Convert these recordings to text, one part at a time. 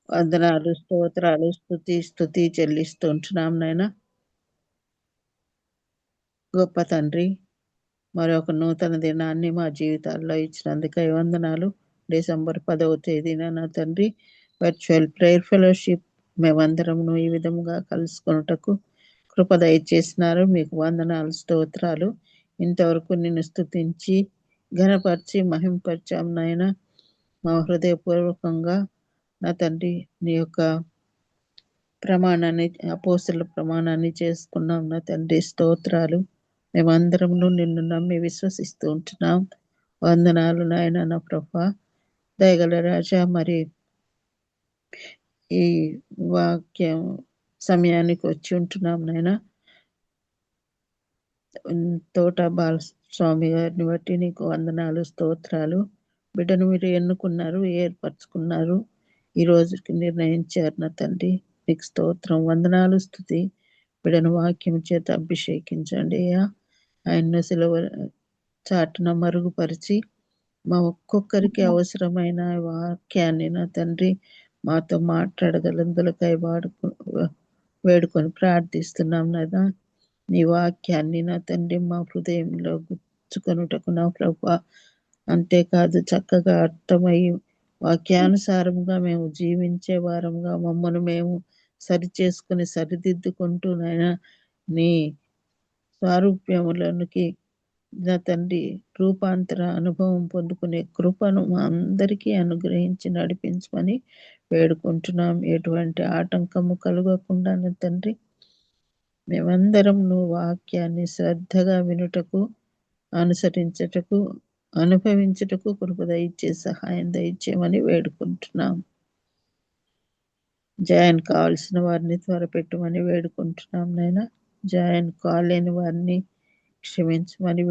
వందనాలు, స్తోత్రాలు, స్తుతి చెల్లిస్తూ ఉంటున్నాం నాయన. గొప్ప తండ్రి, మరొక నూతన దినాన్ని మా జీవితాల్లో ఇచ్చినందుకై వందనాలు. డిసెంబర్ 10వ తేదీన నా తండ్రి వర్చువల్ ప్రేయర్ ఫెలోషిప్ మేమందరము ఈ విధముగా కలుసుకొనుటకు కృప దయచేసినారు. మీకు వందనాలు, స్తోత్రాలు. ఇంతవరకు నిన్ను స్తుతించి ఘనపరిచి మహింపరిచాం నాయన. మా హృదయపూర్వకంగా నా తండ్రి నీ యొక్క ప్రమాణాన్ని, అపోస్తుల ప్రమాణాన్ని చేసుకున్నాం నా తండ్రి. స్తోత్రాలు. మేమందరము నిన్ను నమ్మి విశ్వసిస్తూ ఉంటున్నాం. వందనాలు నాయన నా ప్రభా. దయగల రాజా, మరి ఈ వాక్యం సమయానికి వచ్చి ఉంటున్నాం నాయన. తోట బాలస్వామి గారిని బట్టి నీకు వందనాలు, స్తోత్రాలు. బిడ్డను మీరు ఎన్నుకున్నారు, ఏర్పరచుకున్నారు, ఈ రోజుకి నిర్ణయించారు నా తండ్రి. నీకు స్తోత్రం, వందనాలు, స్తుతి. బిడ్డను వాక్యం చేత అభిషేకించండి అయ్యా. ఆయన్ను సిలువ చాటున మరుగుపరిచి మా ఒక్కొక్కరికి అవసరమైన వాక్యాన్ని నా తండ్రి మాతో మాట్లాడగలందులకై వేడుకొని ప్రార్థిస్తున్నాం కదా. నీ వాక్యాన్ని నా తండ్రి మా హృదయంలో గుచ్చుకొనుటకు నా ప్రభా, అంతేకాదు చక్కగా అర్థమై వాక్యానుసారంగా మేము జీవించే వారంగా మమ్మల్ని మేము సరిచేసుకుని సరిదిద్దుకుంటూ నాయన నీ స్వారూప్యములకి నా తండ్రి రూపాంతర అనుభవం పొందుకునే కృపను మా అందరికీ అనుగ్రహించి నడిపించమని వేడుకుంటున్నాం. ఎటువంటి ఆటంకము కలగకుండా నా తండ్రి మేమందరం నువ్వు వాక్యాన్ని శ్రద్ధగా వినుటకు, అనుసరించటకు, అనుభవించుటకు కృప దయచే సహాయం దయచేయమని వేడుకుంటున్నాం. జాయిన్ కావాల్సిన వారిని త్వరపెట్టమని వేడుకుంటున్నాం నాయన. జాయిన్ కాలేని వారిని క్షమించమని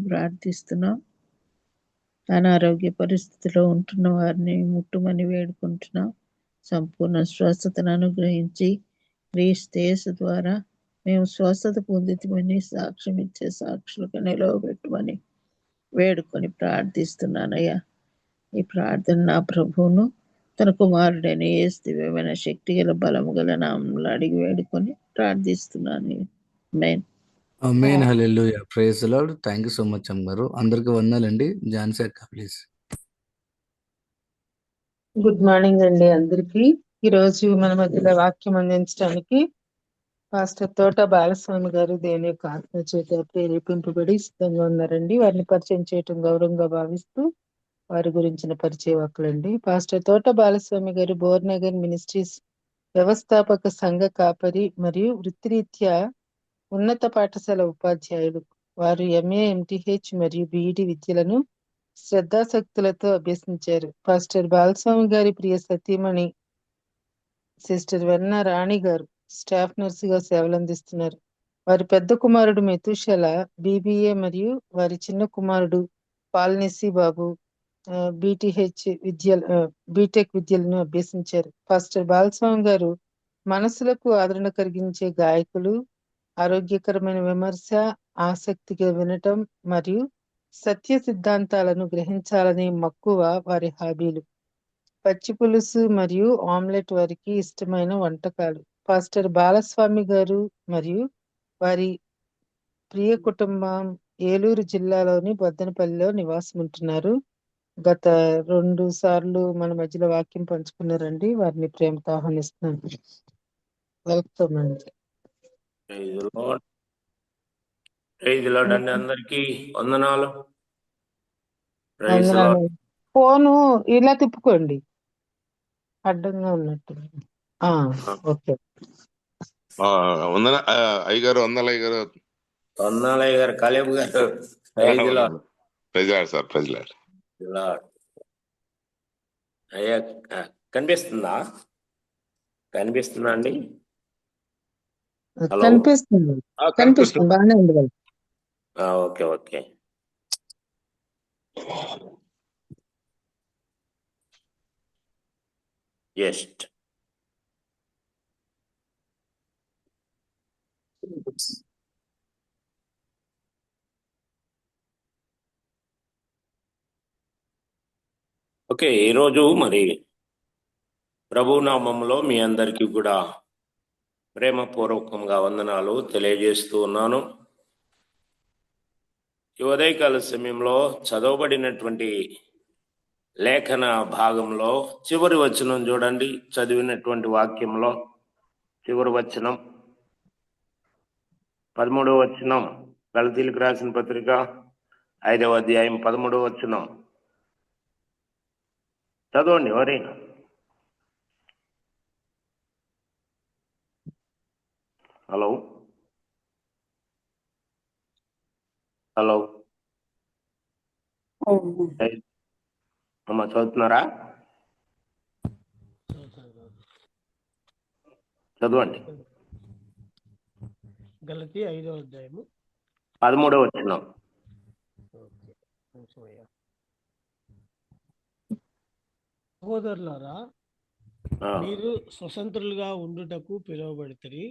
ప్రార్థిస్తున్నాం. అనారోగ్య పరిస్థితిలో ఉంటున్న వారిని ముట్టుమని వేడుకుంటున్నాం. సంపూర్ణ స్వస్థతను అనుగ్రహించి క్రీస్తు యేసు ద్వారా మేము స్వస్థత పొందితమని సాక్ష్యం ఇచ్చే సాక్షులుగా నిలవబెట్టమని వేడుకొని ప్రార్థిస్తున్నానయ్యా. ఈ ప్రార్థన నా ప్రభువును తన కుమారుడైన యేసు దివ్యమైన శక్తి గల బలము గల నామములో అడిగి వేడుకొని ప్రార్థిస్తున్నాను. ఆమేన్. ఆమేన్. హల్లెలూయా. Praise the Lord. Thank you so much అమ్మగారు. అందరికీ వందనాలండి. ఝాన్సీ అక్క ప్లీజ్. గుడ్ మార్నింగ్ అండి అందరికి. ఈరోజు మన మధ్యలో వాక్యం అందించడానికి పాస్టర్ తోట బాలస్వామి గారు దేవుని యొక్క ఆత్మ చేత ప్రేరేపింపబడి సిద్ధంగా ఉన్నారండి. వారిని పరిచయం చేయటం గౌరవంగా భావిస్తూ వారి గురించిన పరిచయ వాక్కులండి. పాస్టర్ తోట బాలస్వామి గారు బోర్నగర్ మినిస్ట్రీస్ వ్యవస్థాపక సంఘ కాపరి మరియు వృత్తిరీత్యా ఉన్నత పాఠశాల ఉపాధ్యాయులు. వారు ఎంఏ, ఎంటీహెచ్ మరియు బిఈడి విద్యలను శ్రద్ధాశక్తులతో అభ్యసించారు. పాస్టర్ బాలస్వామి గారి ప్రియ సతీమణి సిస్టర్ వెన్న రాణి గారు స్టాఫ్ నర్సుగా సేవలందిస్తున్నారు. వారి పెద్ద కుమారుడు మెతుషల బీబీఏ మరియు వారి చిన్న కుమారుడు పాల్నెస్సి బాబు బీటెక్ విద్యలను అభ్యసించారు. పాస్టర్ బాలస్వామి గారు మనసులకు ఆదరణ కలిగించే గాయకులు, ఆరోగ్యకరమైన విమర్శ, ఆసక్తిగా వినటం మరియు సత్య సిద్ధాంతాలను గ్రహించాలనే మక్కువ వారి హాబీలు. పచ్చి పులుసు మరియు ఆమ్లెట్ వారికి ఇష్టమైన వంటకాలు. పాస్టర్ బాలస్వామి గారు మరియు వారి ప్రియ కుటుంబం ఏలూరు జిల్లాలోని బొద్దనపల్లిలో నివాసం ఉంటున్నారు. గత 2 సార్లు మన మధ్యలో వాక్యం పంచుకున్నారండి. వారిని ప్రేమతో ఆహ్వానిస్తున్నాను. వెల్కమ్ అండి. ప్రైజ్ ది లార్డ్ అండి. అందరికీ వందనాలు. Praise the lord. ఫోను ఇలా తిప్పుకోండి, అడ్డంగా ఉన్నట్టు. ఓకే. అయ్యగారు అయ్యగారు వందనాలయ్య గారు, కాలేబు గారు. Praise the Lord. Sir praise Lord. అయ్యా కనిపిస్తుందా అండి? హలో, కనిపిస్తుంది బాగానే ఉంది. Okay okay. Just okay. ఈరోజు మరి ప్రభు నామములో మీ అందరికీ కూడా ప్రేమపూర్వకంగా వందనాలు తెలియజేస్తూ ఉన్నాను. ఈ ఉదయకాల సమయంలో చదవబడినటువంటి లేఖన భాగంలో చివరి వచనం చూడండి. చదివినటువంటి వాక్యంలో చివరి వచనం 13వ వచనం, గలతీయులకు రాసిన పత్రిక 5వ అధ్యాయం 13వ వచనం చదవండి. ఎవరైనా హలో హలో అమ్మ చదువుతున్నారా? చదవండి. గలతీ 5వ అధ్యాయము 13వ వచనం. సహోదరులారా, మీరు స్వతంత్రులుగా ఉండుటకు పిలువబడితిరి.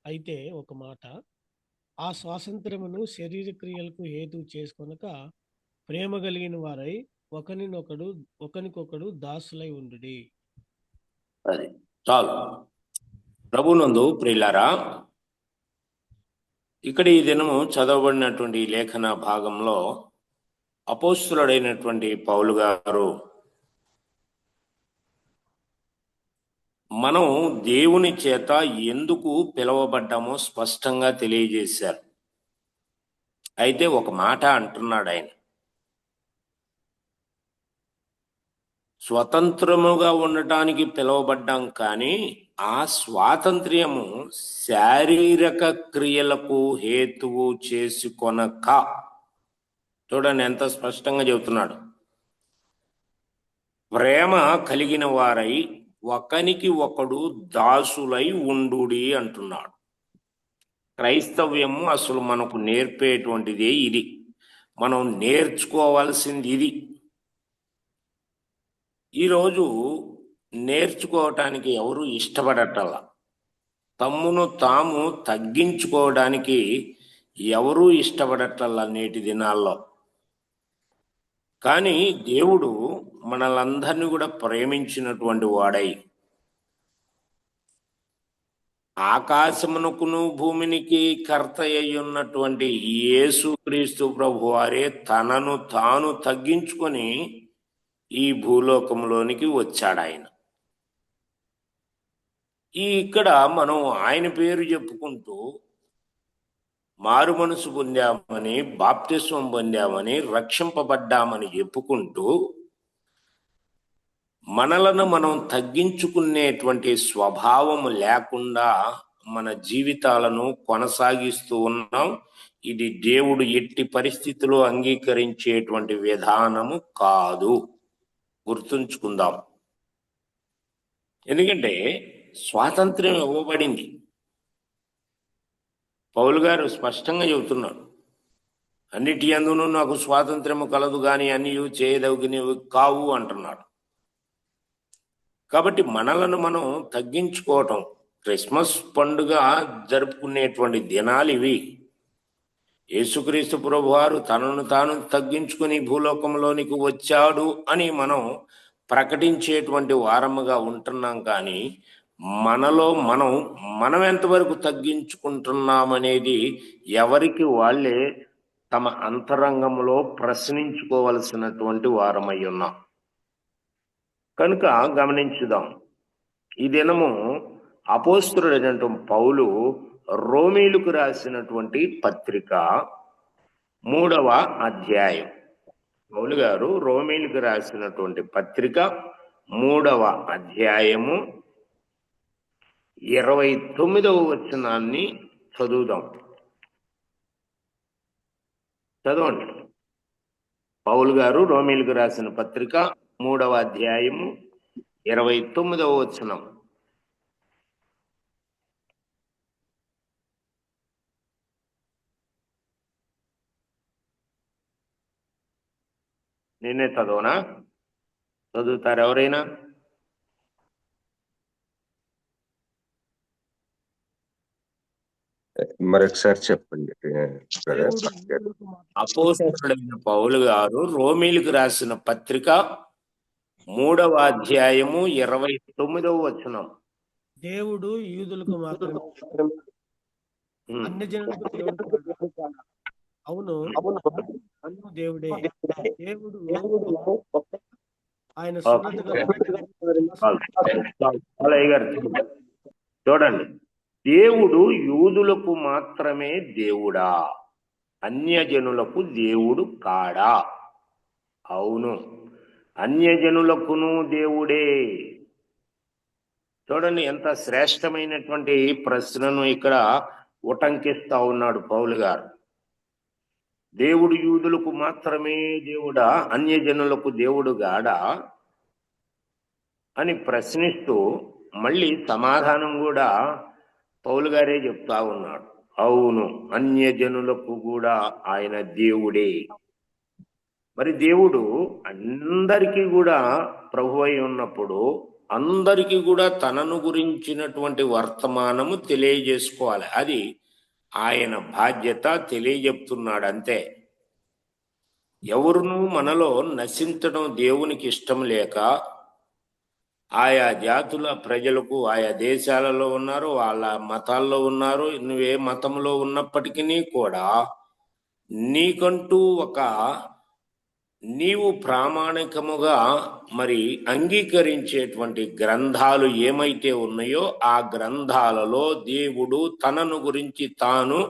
అయితే ఒక మాట, ఆ స్వాతంత్రమును శరీర క్రియలకు హేతు చేసుకొనక ప్రేమ కలిగిన వారై ఒకనికొకడు దాసులై ఉండుడి. అది చాలు. ప్రభునందు ప్రియులారా, ఇక్కడ ఈ దినము చదవబడినటువంటి లేఖన భాగంలో అపోస్తులుడైనటువంటి పౌలు గారు మనం దేవుని చేత ఎందుకు పిలువబడ్డామో స్పష్టంగా తెలియజేశారు. అయితే ఒక మాట అంటున్నాడు ఆయన, స్వతంత్రముగా ఉండటానికి పిలువబడ్డాం, కానీ ఆ స్వాతంత్ర్యము శారీరక క్రియలకు హేతువు చేసుకొనక. చూడండి ఎంత స్పష్టంగా చెబుతున్నాడు. ప్రేమ కలిగిన వారై ఒకనికి ఒకడు దాసులై ఉండుడి అంటున్నాడు. క్రైస్తవ్యము అసలు మనకు నేర్పేటువంటిదే ఇది. మనం నేర్చుకోవాల్సింది ఇది. ఈరోజు నేర్చుకోవటానికి ఎవరు ఇష్టపడటల్లా, తమ్మును తాము తగ్గించుకోవడానికి ఎవరూ ఇష్టపడటల్లా నేటి దినాల్లో. కానీ దేవుడు మనలందరినీ కూడా ప్రేమించినటువంటి వాడై ఆకాశమునకును భూమినికి కర్త అయి ఉన్నటువంటి యేసుక్రీస్తు ప్రభు వారే తనను తాను తగ్గించుకొని ఈ భూలోకంలోనికి వచ్చాడు ఆయన. ఇక్కడ మనం ఆయన పేరు చెప్పుకుంటూ మారు మనసు పొందామని, బాప్తిస్వం పొందామని, రక్షింపబడ్డామని చెప్పుకుంటూ మనలను మనం తగ్గించుకునేటువంటి స్వభావము లేకుండా మన జీవితాలను కొనసాగిస్తూ ఉన్నాం. ఇది దేవుడు ఎట్టి పరిస్థితిలో అంగీకరించేటువంటి విధానము కాదు. గుర్తుంచుకుందాం. ఎందుకంటే స్వాతంత్ర్యం ఇవ్వబడింది. పౌలు గారు స్పష్టంగా చెబుతున్నాడు, అన్నిటి యందును నాకు స్వాతంత్ర్యము కలదు, కానీ అన్నీ చేయదగినవి కావు అంటున్నాడు. కాబట్టి మనలను మనం తగ్గించుకోవటం, క్రిస్మస్ పండుగ జరుపుకునేటువంటి దినాలు ఇవి. యేసుక్రీస్తు ప్రభువారు తనను తాను తగ్గించుకుని భూలోకంలోనికి వచ్చాడు అని మనం ప్రకటించేటువంటి వారముగా ఉంటున్నాం. కానీ మనలో మనం ఎంతవరకు తగ్గించుకుంటున్నామనేది ఎవరికి వాళ్ళే తమ అంతరంగంలో ప్రశ్నించుకోవలసినటువంటి వారమై ఉన్నాం. కనుక గమనించుదాం. ఈ దినము అపోస్తలుడైనటువంటి పౌలు రోమీలకు రాసినటువంటి పత్రిక 3వ అధ్యాయం. పౌలు గారు రోమీలకు రాసినటువంటి పత్రిక 3వ అధ్యాయము 29వ వచనాన్ని చదువుదాం. చదవండి. పౌలు గారు రోమీలకు రాసిన పత్రిక 3వ అధ్యాయము 29వ వచనం. నేనే చదవనా? చదువుతారు ఎవరైనా? మరొకసారి చెప్పండి. అపోస్తలుడైన పౌలు గారు రోమీలకు రాసిన పత్రిక 3వ అధ్యాయము 29వ వచనం. దేవుడు యూదులకు మాత్రమే అన్ని జనులకు దేవుడు కాడా? అవును, అన్ను దేవుడే. దేవుడు ఆయన చూడండి, దేవుడు యూదులకు మాత్రమే దేవుడా, అన్యజనులకు దేవుడు కాడా? అవును, అన్యజనులకును దేవుడే. చూడండి, ఎంత శ్రేష్టమైనటువంటి ప్రశ్నను ఇక్కడ ఉటంకిస్తా ఉన్నాడు పౌలు గారు. దేవుడు యూదులకు మాత్రమే దేవుడా, అన్యజనులకు దేవుడు గాడా అని ప్రశ్నిస్తూ మళ్ళీ సమాధానం కూడా పౌలు గారే చెప్తా ఉన్నాడు. అవును, అన్యజనులకు కూడా ఆయన దేవుడే. మరి దేవుడు అందరికీ కూడా ప్రభు అయి ఉన్నప్పుడు అందరికీ కూడా తనను గురించినటువంటి వర్తమానము తెలియజేసుకోవాలి. అది ఆయన బాధ్యత, తెలియజెప్తున్నాడు అంతే. ఎవరును మనలో నశించడం దేవునికి ఇష్టం లేక ఆయా జాతుల ప్రజలకు, ఆయా దేశాలలో ఉన్నారు, వాళ్ళ మతాల్లో ఉన్నారు, నువ్వే మతంలో ఉన్నప్పటికీ కూడా నీకంటూ నీవు ప్రామాణికముగా మరి అంగీకరించేటువంటి గ్రంథాలు ఏమైతే ఉన్నాయో ఆ గ్రంథాలలో దేవుడు తనను గురించి తాను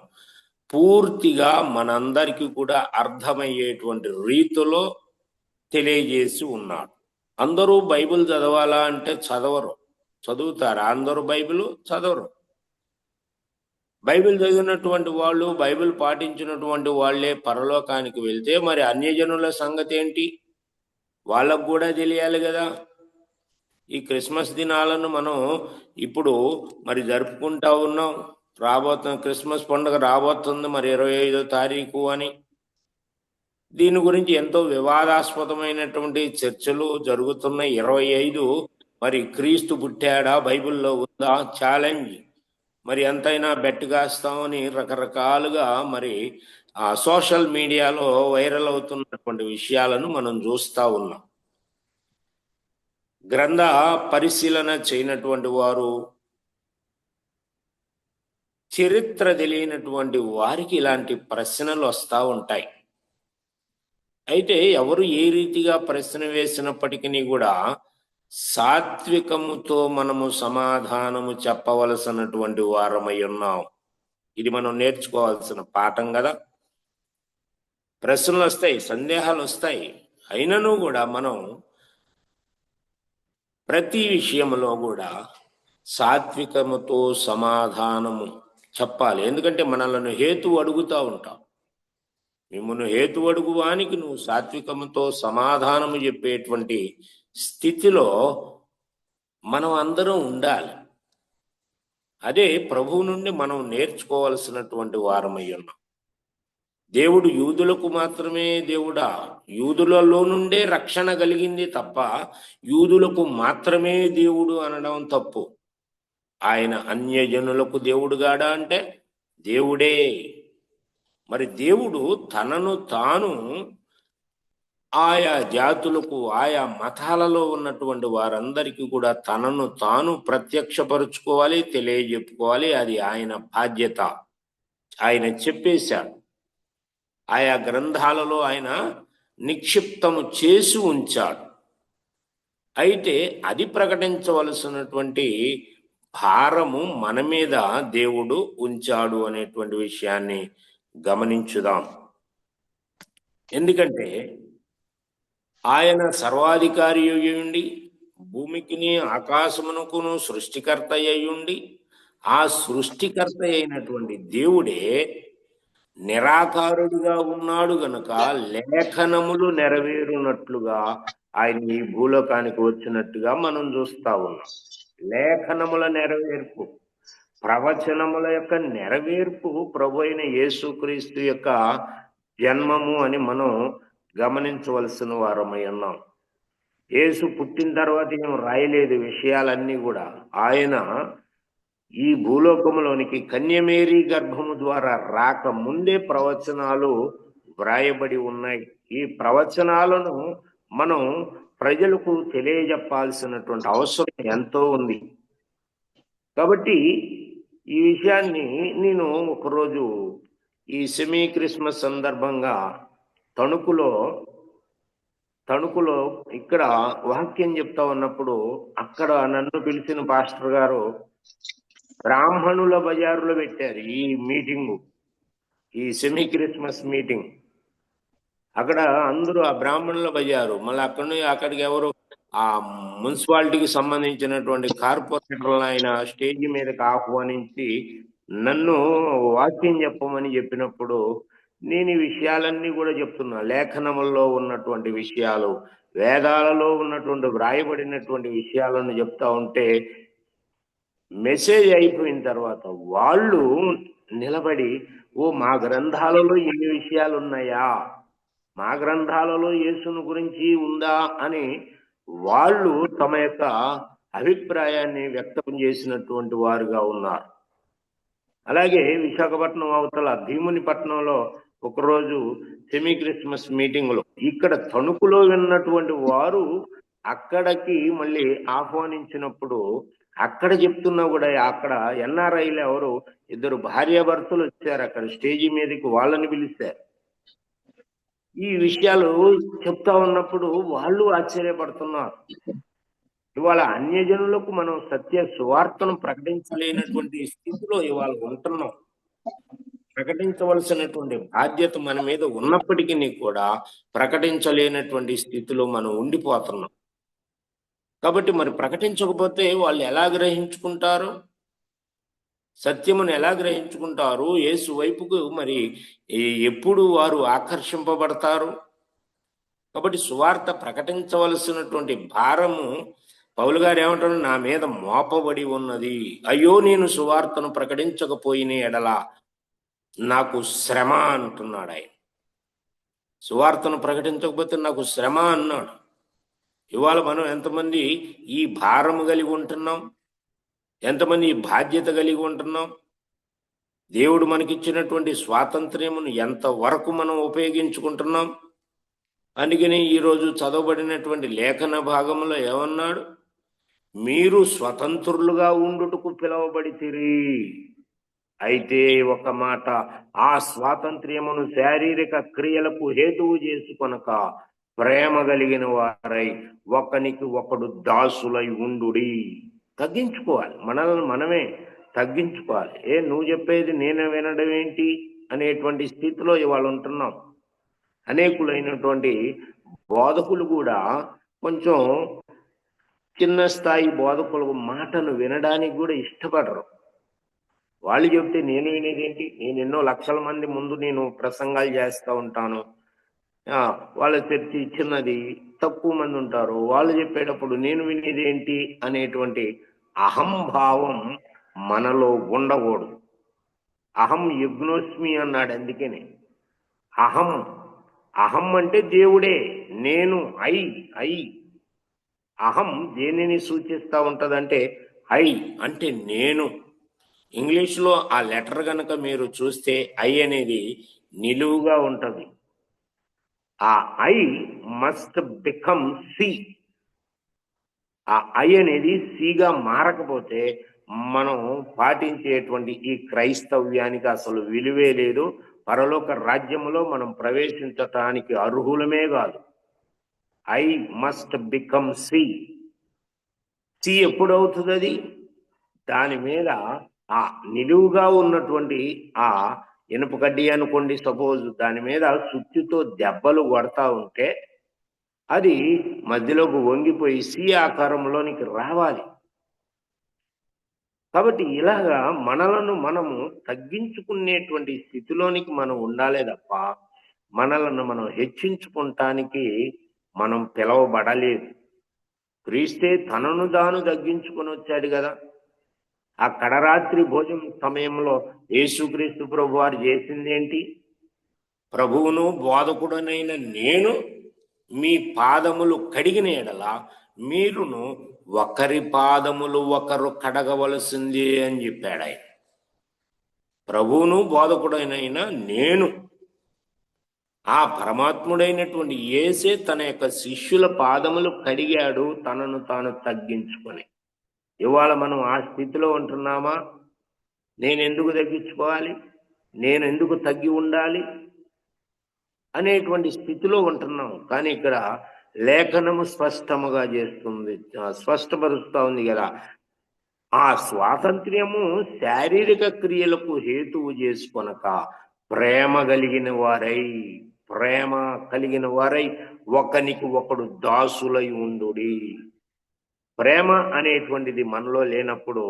పూర్తిగా మనందరికీ కూడా అర్థమయ్యేటువంటి రీతిలో తెలియజేసి ఉన్నాడు. అందరూ బైబిల్ చదవాలా అంటే చదవరు. చదువుతారా? అందరూ బైబిల్ చదవరు. బైబిల్ చదివినటువంటి వాళ్ళు, బైబిల్ పాటించినటువంటి వాళ్ళే పరలోకానికి వెళ్తే మరి అన్యజనుల సంగతి ఏంటి? వాళ్ళకు కూడా తెలియాలి కదా. ఈ క్రిస్మస్ దినాలను మనం ఇప్పుడు మరి జరుపుకుంటా ఉన్నాం. రాబోతున్న క్రిస్మస్ పండుగ రాబోతుంది మరి 25వ తారీఖు అని. దీని గురించి ఎంతో వివాదాస్పదమైనటువంటి చర్చలు జరుగుతున్నాయి. 25 మరి క్రీస్తు పుట్టాడా, బైబిల్లో ఉందా, ఛాలెంజ్. మరి ఎంతైనా బెట్ కాస్తామని రకరకాలుగా మరి సోషల్ మీడియాలో వైరల్ అవుతున్నటువంటి విషయాలను మనం చూస్తూ ఉన్నాం. గ్రంథ పరిశీలన చేయనటువంటి వారు, చరిత్ర తెలియనటువంటి వారికి ఇలాంటి ప్రశ్నలు వస్తూ ఉంటాయి. అయితే ఎవరు ఏ రీతిగా ప్రశ్న వేసినప్పటికీ కూడా సాత్వికముతో మనము సమాధానము చెప్పవలసినటువంటి వారమై ఉన్నాం. ఇది మనం నేర్చుకోవాల్సిన పాఠం కదా. ప్రశ్నలు వస్తాయి, సందేహాలు వస్తాయి, అయినను కూడా మనం ప్రతి విషయంలో కూడా సాత్వికముతో సమాధానము చెప్పాలి. ఎందుకంటే మనలను హేతు అడుగుతూ ఉంటాం. మిమ్మల్ని హేతు అడుగువానికి నువ్వు సాత్వికముతో సమాధానము చెప్పేటువంటి స్థితిలో మనం అందరం ఉండాలి. అదే ప్రభువు నుండి మనం నేర్చుకోవాల్సినటువంటి వారమై ఉన్నాం. దేవుడు యూదులకు మాత్రమే దేవుడా? యూదులలో నుండే రక్షణ కలిగింది తప్ప యూదులకు మాత్రమే దేవుడు అనడం తప్పు. ఆయన అన్యజనులకు దేవుడు గాడా అంటే దేవుడే. మరి దేవుడు తనను తాను ఆయా జాతులకు, ఆయా మతాలలో ఉన్నటువంటి వారందరికీ కూడా తనను తాను ప్రత్యక్షపరుచుకోవాలి, తెలియజెప్పుకోవాలి. అది ఆయన బాధ్యత. ఆయన చెప్పేశాడు. ఆయా గ్రంథాలలో ఆయన నిక్షిప్తము చేసి ఉంచాడు. అయితే అది ప్రకటించవలసినటువంటి భారము మన మీద దేవుడు ఉంచాడు అనేటువంటి విషయాన్ని గమనించుదాం. ఎందుకంటే ఆయన సర్వాధికారి అయ్యుండి, భూమికిని ఆకాశమునకును సృష్టికర్త అయ్యుండి, ఆ సృష్టికర్త అయినటువంటి దేవుడే నిరాకారుడుగా ఉన్నాడు గనుక లేఖనములు నెరవేరునట్లుగా ఆయన ఈ భూలోకానికి వచ్చినట్టుగా మనం చూస్తా ఉన్నాం. లేఖనముల నెరవేర్పు, ప్రవచనముల యొక్క నెరవేర్పు ప్రభు అయిన యేసుక్రీస్తు యొక్క జన్మము అని మనం గమనించవలసిన వారమై ఉన్నాం. యేసు పుట్టిన తర్వాత ఏం రాయలేదు విషయాలన్నీ కూడా. ఆయన ఈ భూలోకములోనికి కన్యమేరీ గర్భము ద్వారా రాక ముందే ప్రవచనాలు వ్రాయబడి ఉన్నాయి. ఈ ప్రవచనాలను మనం ప్రజలకు తెలియజెప్పాల్సినటువంటి అవసరం ఎంతో ఉంది. కాబట్టి ఈ విషయాన్ని నేను ఒకరోజు ఈ సెమీ క్రిస్మస్ సందర్భంగా తణుకులో ఇక్కడ వాక్యం చెప్తా ఉన్నప్పుడు అక్కడ నన్ను పిలిచిన పాస్టర్ గారు బ్రాహ్మణుల బజారులో పెట్టారు ఈ మీటింగు, ఈ సెమీ క్రిస్మస్ మీటింగ్. అక్కడ అందరూ ఆ బ్రాహ్మణుల బజారు, మళ్ళీ అక్కడికి ఎవరు ఆ మున్సిపాలిటీకి సంబంధించినటువంటి కార్పొరేటర్లను ఆయన స్టేజ్ మీదకి ఆహ్వానించి నన్ను వాక్యం చెప్పమని చెప్పినప్పుడు నేను ఈ విషయాలన్నీ కూడా చెప్తున్నా. లేఖనముల్లో ఉన్నటువంటి విషయాలు, వేదాలలో ఉన్నటువంటి వ్రాయబడినటువంటి విషయాలను చెప్తా ఉంటే మెసేజ్ అయిపోయిన తర్వాత వాళ్ళు నిలబడి, ఓ మా గ్రంథాలలో ఎన్ని విషయాలు ఉన్నాయా, మా గ్రంథాలలో యేసును గురించి ఉందా అని వాళ్ళు తమ యొక్క అభిప్రాయాన్ని వ్యక్తం చేసినటువంటి వారుగా ఉన్నారు. అలాగే విశాఖపట్నం అవతల భీమునిపట్నంలో ఒకరోజు సెమీ క్రిస్మస్ మీటింగ్ లో ఇక్కడ తణుకులో విన్నటువంటి వారు అక్కడికి మళ్ళీ ఆహ్వానించినప్పుడు అక్కడ చెప్తున్నా కూడా అక్కడ ఎన్ఆర్ఐలు ఎవరు ఇద్దరు భార్యాభర్తలు వచ్చారు అక్కడ స్టేజీ మీదకి, వాళ్ళని పిలిచారు. ఈ విషయాలు చెప్తా ఉన్నప్పుడు వాళ్ళు ఆశ్చర్యపడుతున్నారు. ఇవాళ అన్యజనులకు మనం సత్య సువార్తను ప్రకటించలేనటువంటి స్థితిలో ఇవాళ ఉంటున్నాం. ప్రకటించవలసినటువంటి బాధ్యత మన మీద ఉన్నప్పటికీ కూడా ప్రకటించలేనటువంటి స్థితిలో మనం ఉండిపోతున్నాం. కాబట్టి మరి ప్రకటించకపోతే వాళ్ళు ఎలా గ్రహించుకుంటారు? సత్యమును ఎలా గ్రహించుకుంటారు? యేసు వైపుకు మరి ఎప్పుడు వారు ఆకర్షింపబడతారు? కాబట్టి సువార్త ప్రకటించవలసినటువంటి భారము పౌలు గారు ఏమంటారు? నా మీద మోపబడి ఉన్నది. అయ్యో నేను సువార్తను ప్రకటించకపోయిన ఎడల నాకు శ్రమ అంటున్నాడు ఆయన. సువార్తను ప్రకటించకపోతే నాకు శ్రమ అన్నాడు. ఇవాళ మనం ఎంతమంది ఈ భారము కలిగి ఉంటున్నాం? ఎంతమంది ఈ బాధ్యత కలిగి ఉంటున్నాం? దేవుడు మనకిచ్చినటువంటి స్వాతంత్ర్యమును ఎంతవరకు మనం ఉపయోగించుకుంటున్నాం? అందుకని ఈరోజు చదవబడినటువంటి లేఖన భాగంలో ఏమన్నాడు? మీరు స్వతంత్రులుగా ఉండుటకు పిలువబడితిరి. అయితే ఒక మాట, ఆ స్వాతంత్ర్యమును శారీరక క్రియలకు హేతువు చేసుకొనక ప్రేమ కలిగిన వారై ఒకనికి ఒకడు దాసులై ఉండుడి. తగ్గించుకోవాలి, మనల్ని మనమే తగ్గించుకోవాలి. నువ్వు చెప్పేది నేను వినడం ఏంటి అనేటువంటి స్థితిలో ఇవాళ ఉంటున్నాం. అనేకులైనటువంటి బోధకులు కూడా కొంచెం చిన్న స్థాయి బోధకుల మాటను వినడానికి కూడా ఇష్టపడరు. వాళ్ళు చెప్తే నేను వినేదేంటి? నేను ఎన్నో లక్షల మంది ముందు నేను ప్రసంగాలు చేస్తూ ఉంటాను. వాళ్ళ చర్చి చిన్నది, తక్కువ మంది ఉంటారు. వాళ్ళు చెప్పేటప్పుడు నేను వినేది ఏంటి అనేటువంటి అహంభావం మనలో ఉండకూడదు. అహం యజ్ఞోస్మి అన్నాడు. అందుకనే అహం అంటే దేవుడే. నేను ఐ అహం దేనిని సూచిస్తూ ఉంటదంటే ఐ అంటే నేను. ఇంగ్లీష్లో ఆ లెటర్ కనుక మీరు చూస్తే ఐ అనేది నిలువుగా ఉంటది. ఆ ఐ మస్ట్ బికమ్ సి. ఆ ఐ అనేది సిగా మారకపోతే మనం పాటించేటువంటి ఈ క్రైస్తవ్యానికి అసలు విలువే లేదు. పరలోక రాజ్యములో మనం ప్రవేశించటానికి అర్హులమే కాదు. I must become C. C ఎప్పుడవుతుంది? అది దాని మీద ఆ నిలువుగా ఉన్నటువంటి ఆ ఇనుప కడ్డీ అనుకోండి, సపోజ్ దాని మీద సుత్తితో దెబ్బలు కొడతా ఉంటే అది మధ్యలోకి వంగిపోయి సి ఆకారంలోనికి రావాలి. కాబట్టి ఇలాగా మనలను మనము తగ్గించుకునేటువంటి స్థితిలోనికి మనం ఉండాలే తప్ప మనలను మనం హెచ్చించుకుంటానికి మనం పిలవబడలేదు. క్రీస్తే తనను తాను తగ్గించుకొని వచ్చాడు కదా. ఆ కడరాత్రి భోజనం సమయంలో యేసుక్రీస్తు ప్రభు వారు చేసింది ఏంటి? ప్రభువును బోధకుడనైన నేను మీ పాదములు కడిగిన ఎడల మీరును ఒకరి పాదములు ఒకరు కడగవలసింది అని చెప్పాడు ఆయన. ప్రభువును బోధకుడనైన నేను ఆ పరమాత్ముడైనటువంటి యేసే తన యొక్క శిష్యుల పాదములు కడిగాడు, తనను తాను తగ్గించుకొని. ఇవాళ మనం ఆ స్థితిలో ఉంటున్నామా? నేను ఎందుకు తగ్గించుకోవాలి, నేను ఎందుకు తగ్గి ఉండాలి అనేటువంటి స్థితిలో ఉంటున్నాం. కానీ ఇక్కడ లేఖనము స్పష్టముగా చేస్తుంది, స్పష్టపరుస్తా ఉంది కదా. ఆ స్వాతంత్ర్యము శారీరక క్రియలకు హేతువు చేసుకొనక ప్రేమ కలిగిన వారై ఒకనికి ఒకడు దాసులై ఉండుడి. ప్రేమ అనేటువంటిది మనలో లేనప్పుడు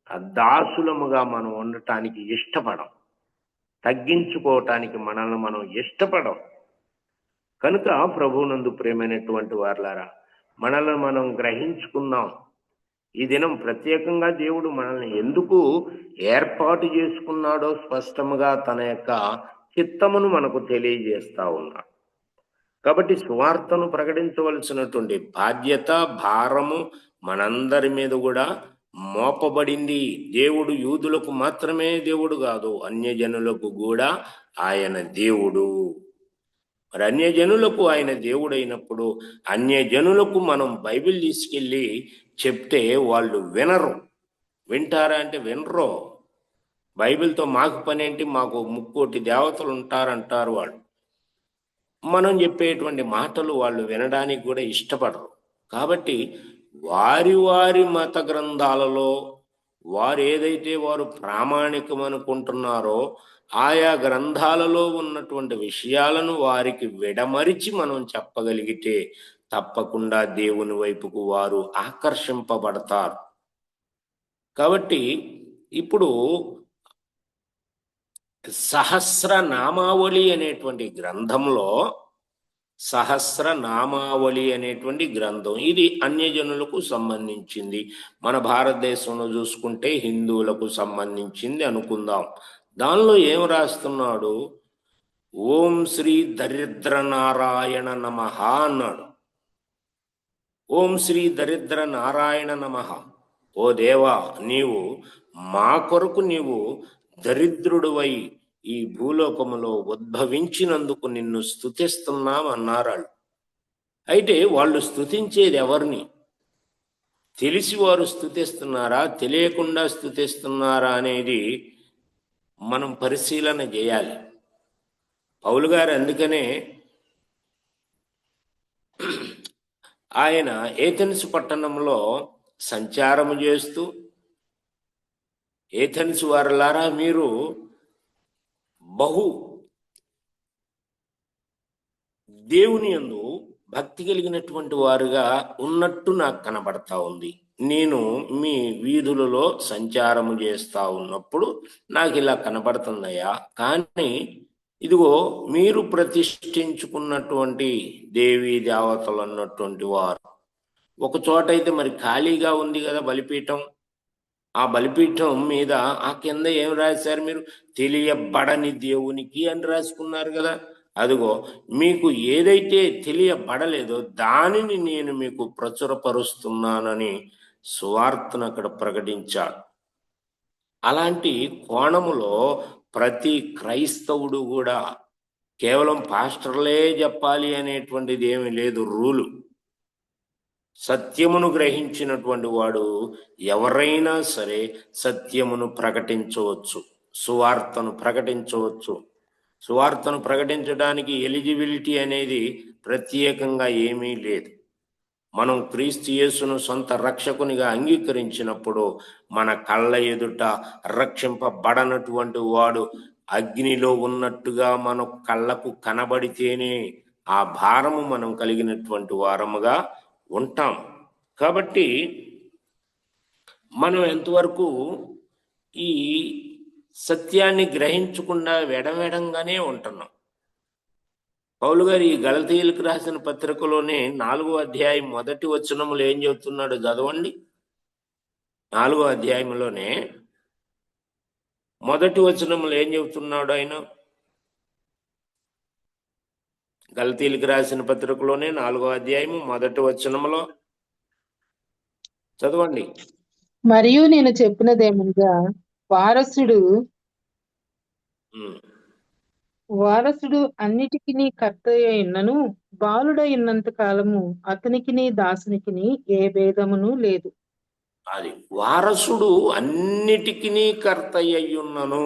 ఆ దాసులముగా మనం ఉండటానికి ఇష్టపడం, తగ్గించుకోవటానికి మనల్ని మనం ఇష్టపడం. కనుక ప్రభువునందు ప్రేమైనటువంటి వారులారా, మనల్ని మనం గ్రహించుకుందాం. ఈ దినం ప్రత్యేకంగా దేవుడు మనల్ని ఎందుకు ఏర్పాటు చేసుకున్నాడో స్పష్టముగా తన యొక్క చిత్తమును మనకు తెలియజేస్తా ఉన్నాడు. కాబట్టి సువార్తను ప్రకటించవలసినటువంటి బాధ్యత, భారము మనందరి మీద కూడా మోపబడింది. దేవుడు యూదులకు మాత్రమే దేవుడు కాదు, అన్యజనులకు కూడా ఆయన దేవుడు. మరి అన్యజనులకు ఆయన దేవుడైనప్పుడు అన్యజనులకు మనం బైబిల్ తీసుకెళ్ళి చెప్తే వాళ్ళు వినరు. వింటారా అంటే వినరు. బైబిల్తో మాకు పని ఏంటి, మాకు 3,000,000 దేవతలు ఉంటారంటారు వాళ్ళు. మనం చెప్పేటువంటి మాటలు వాళ్ళు వినడానికి కూడా ఇష్టపడరు. కాబట్టి వారి వారి మత గ్రంథాలలో వారు ఏదైతే వారు ప్రామాణికం అనుకుంటున్నారో ఆయా గ్రంథాలలో ఉన్నటువంటి విషయాలను వారికి విడమరిచి మనం చెప్పగలిగితే తప్పకుండా దేవుని వైపుకు వారు ఆకర్షింపబడతారు. కాబట్టి ఇప్పుడు సహస్రనామావళి అనేటువంటి గ్రంథంలో, సహస్రనామావళి అనేటువంటి గ్రంథం ఇది అన్యజనులకు సంబంధించింది. మన భారతదేశంలో చూసుకుంటే హిందువులకు సంబంధించింది అనుకుందాం. దానిలో ఏం రాస్తున్నాడు? ఓం శ్రీ దరిద్ర నారాయణ నమః అన్నాడు. ఓం శ్రీ దరిద్ర నారాయణ నమః. ఓ దేవా, నీవు మా కొరకు నీవు దరిద్రుడువై ఈ భూలోకములో ఉద్భవించినందుకు నిన్ను స్తుతిస్తున్నాం అన్నారు. అయితే వాళ్ళు స్తుతించేది ఎవరిని? తెలిసి వారు స్తుతిస్తున్నారా, తెలియకుండా స్తుతిస్తున్నారా అనేది మనం పరిశీలన చేయాలి. పౌలు గారు అందుకనే ఆయన ఏథెన్సు పట్టణంలో సంచారము చేస్తూ, ఏథెన్సు వారలారా, మీరు బహు దేవుని యందు భక్తి కలిగినటువంటి వారుగా ఉన్నట్టు నాకు కనబడతా ఉంది. నేను మీ వీధులలో సంచారము చేస్తా ఉన్నప్పుడు నాకు ఇలా కనబడుతుందయ్యా. కానీ ఇదిగో మీరు ప్రతిష్ఠించుకున్నటువంటి దేవీ దేవతలు అన్నటువంటి వారు ఒక చోట అయితే మరి ఖాళీగా ఉంది కదా బలిపీఠం. ఆ బలిపీఠం మీద ఆ కింద ఏం రాశారు మీరు? తెలియబడని దేవునికి అని రాసుకున్నారు కదా. అదిగో మీకు ఏదైతే తెలియబడలేదో దానిని నేను మీకు ప్రచురపరుస్తున్నానని సువార్తను అక్కడ ప్రకటించాడు. అలాంటి కోణములో ప్రతి క్రైస్తవుడు కూడా కేవలం పాస్టర్లే చెప్పాలి అనేటువంటిది ఏమీ లేదు రూలు. సత్యమును గ్రహించినటువంటి వాడు ఎవరైనా సరే సత్యమును ప్రకటించవచ్చు, సువార్తను ప్రకటించవచ్చు. సువార్తను ప్రకటించడానికి ఎలిజిబిలిటీ అనేది ప్రత్యేకంగా ఏమీ లేదు. మనం క్రీస్తు యేసును సొంత రక్షకునిగా అంగీకరించినప్పుడు మన కళ్ళ ఎదుట రక్షింపబడనటువంటి వాడు అగ్నిలో ఉన్నట్టుగా మన కళ్ళకు కనబడితేనే ఆ భారము మనం కలిగినటువంటి వారముగా ఉంటాం. కాబట్టి మనం ఎంతవరకు ఈ సత్యాన్ని గ్రహించకుండా వెడవెడంగానే ఉంటున్నాం. పౌలు గారు ఈ గలతీయులకు రాసిన పత్రికలోనే 4వ అధ్యాయం 1వ వచనములో ఏం చెబుతున్నాడు చదవండి. 4వ అధ్యాయంలోనే 1వ వచనములో ఏం చెబుతున్నాడు ఆయన? గలతీయులకు రాసిన పత్రికలోనే 4వ అధ్యాయం 1వ వచనములో చదవండి. మరియు నేను చెప్పినదేమనగా వారసుడు వారసుడు అన్నిటికిని కర్తయ్యున్నను బాలుడైనంత కాలము అతనికిని దాసునికిని ఏ భేదమును లేదు. అది వారసుడు అన్నిటికీ కర్తయ్యున్నను.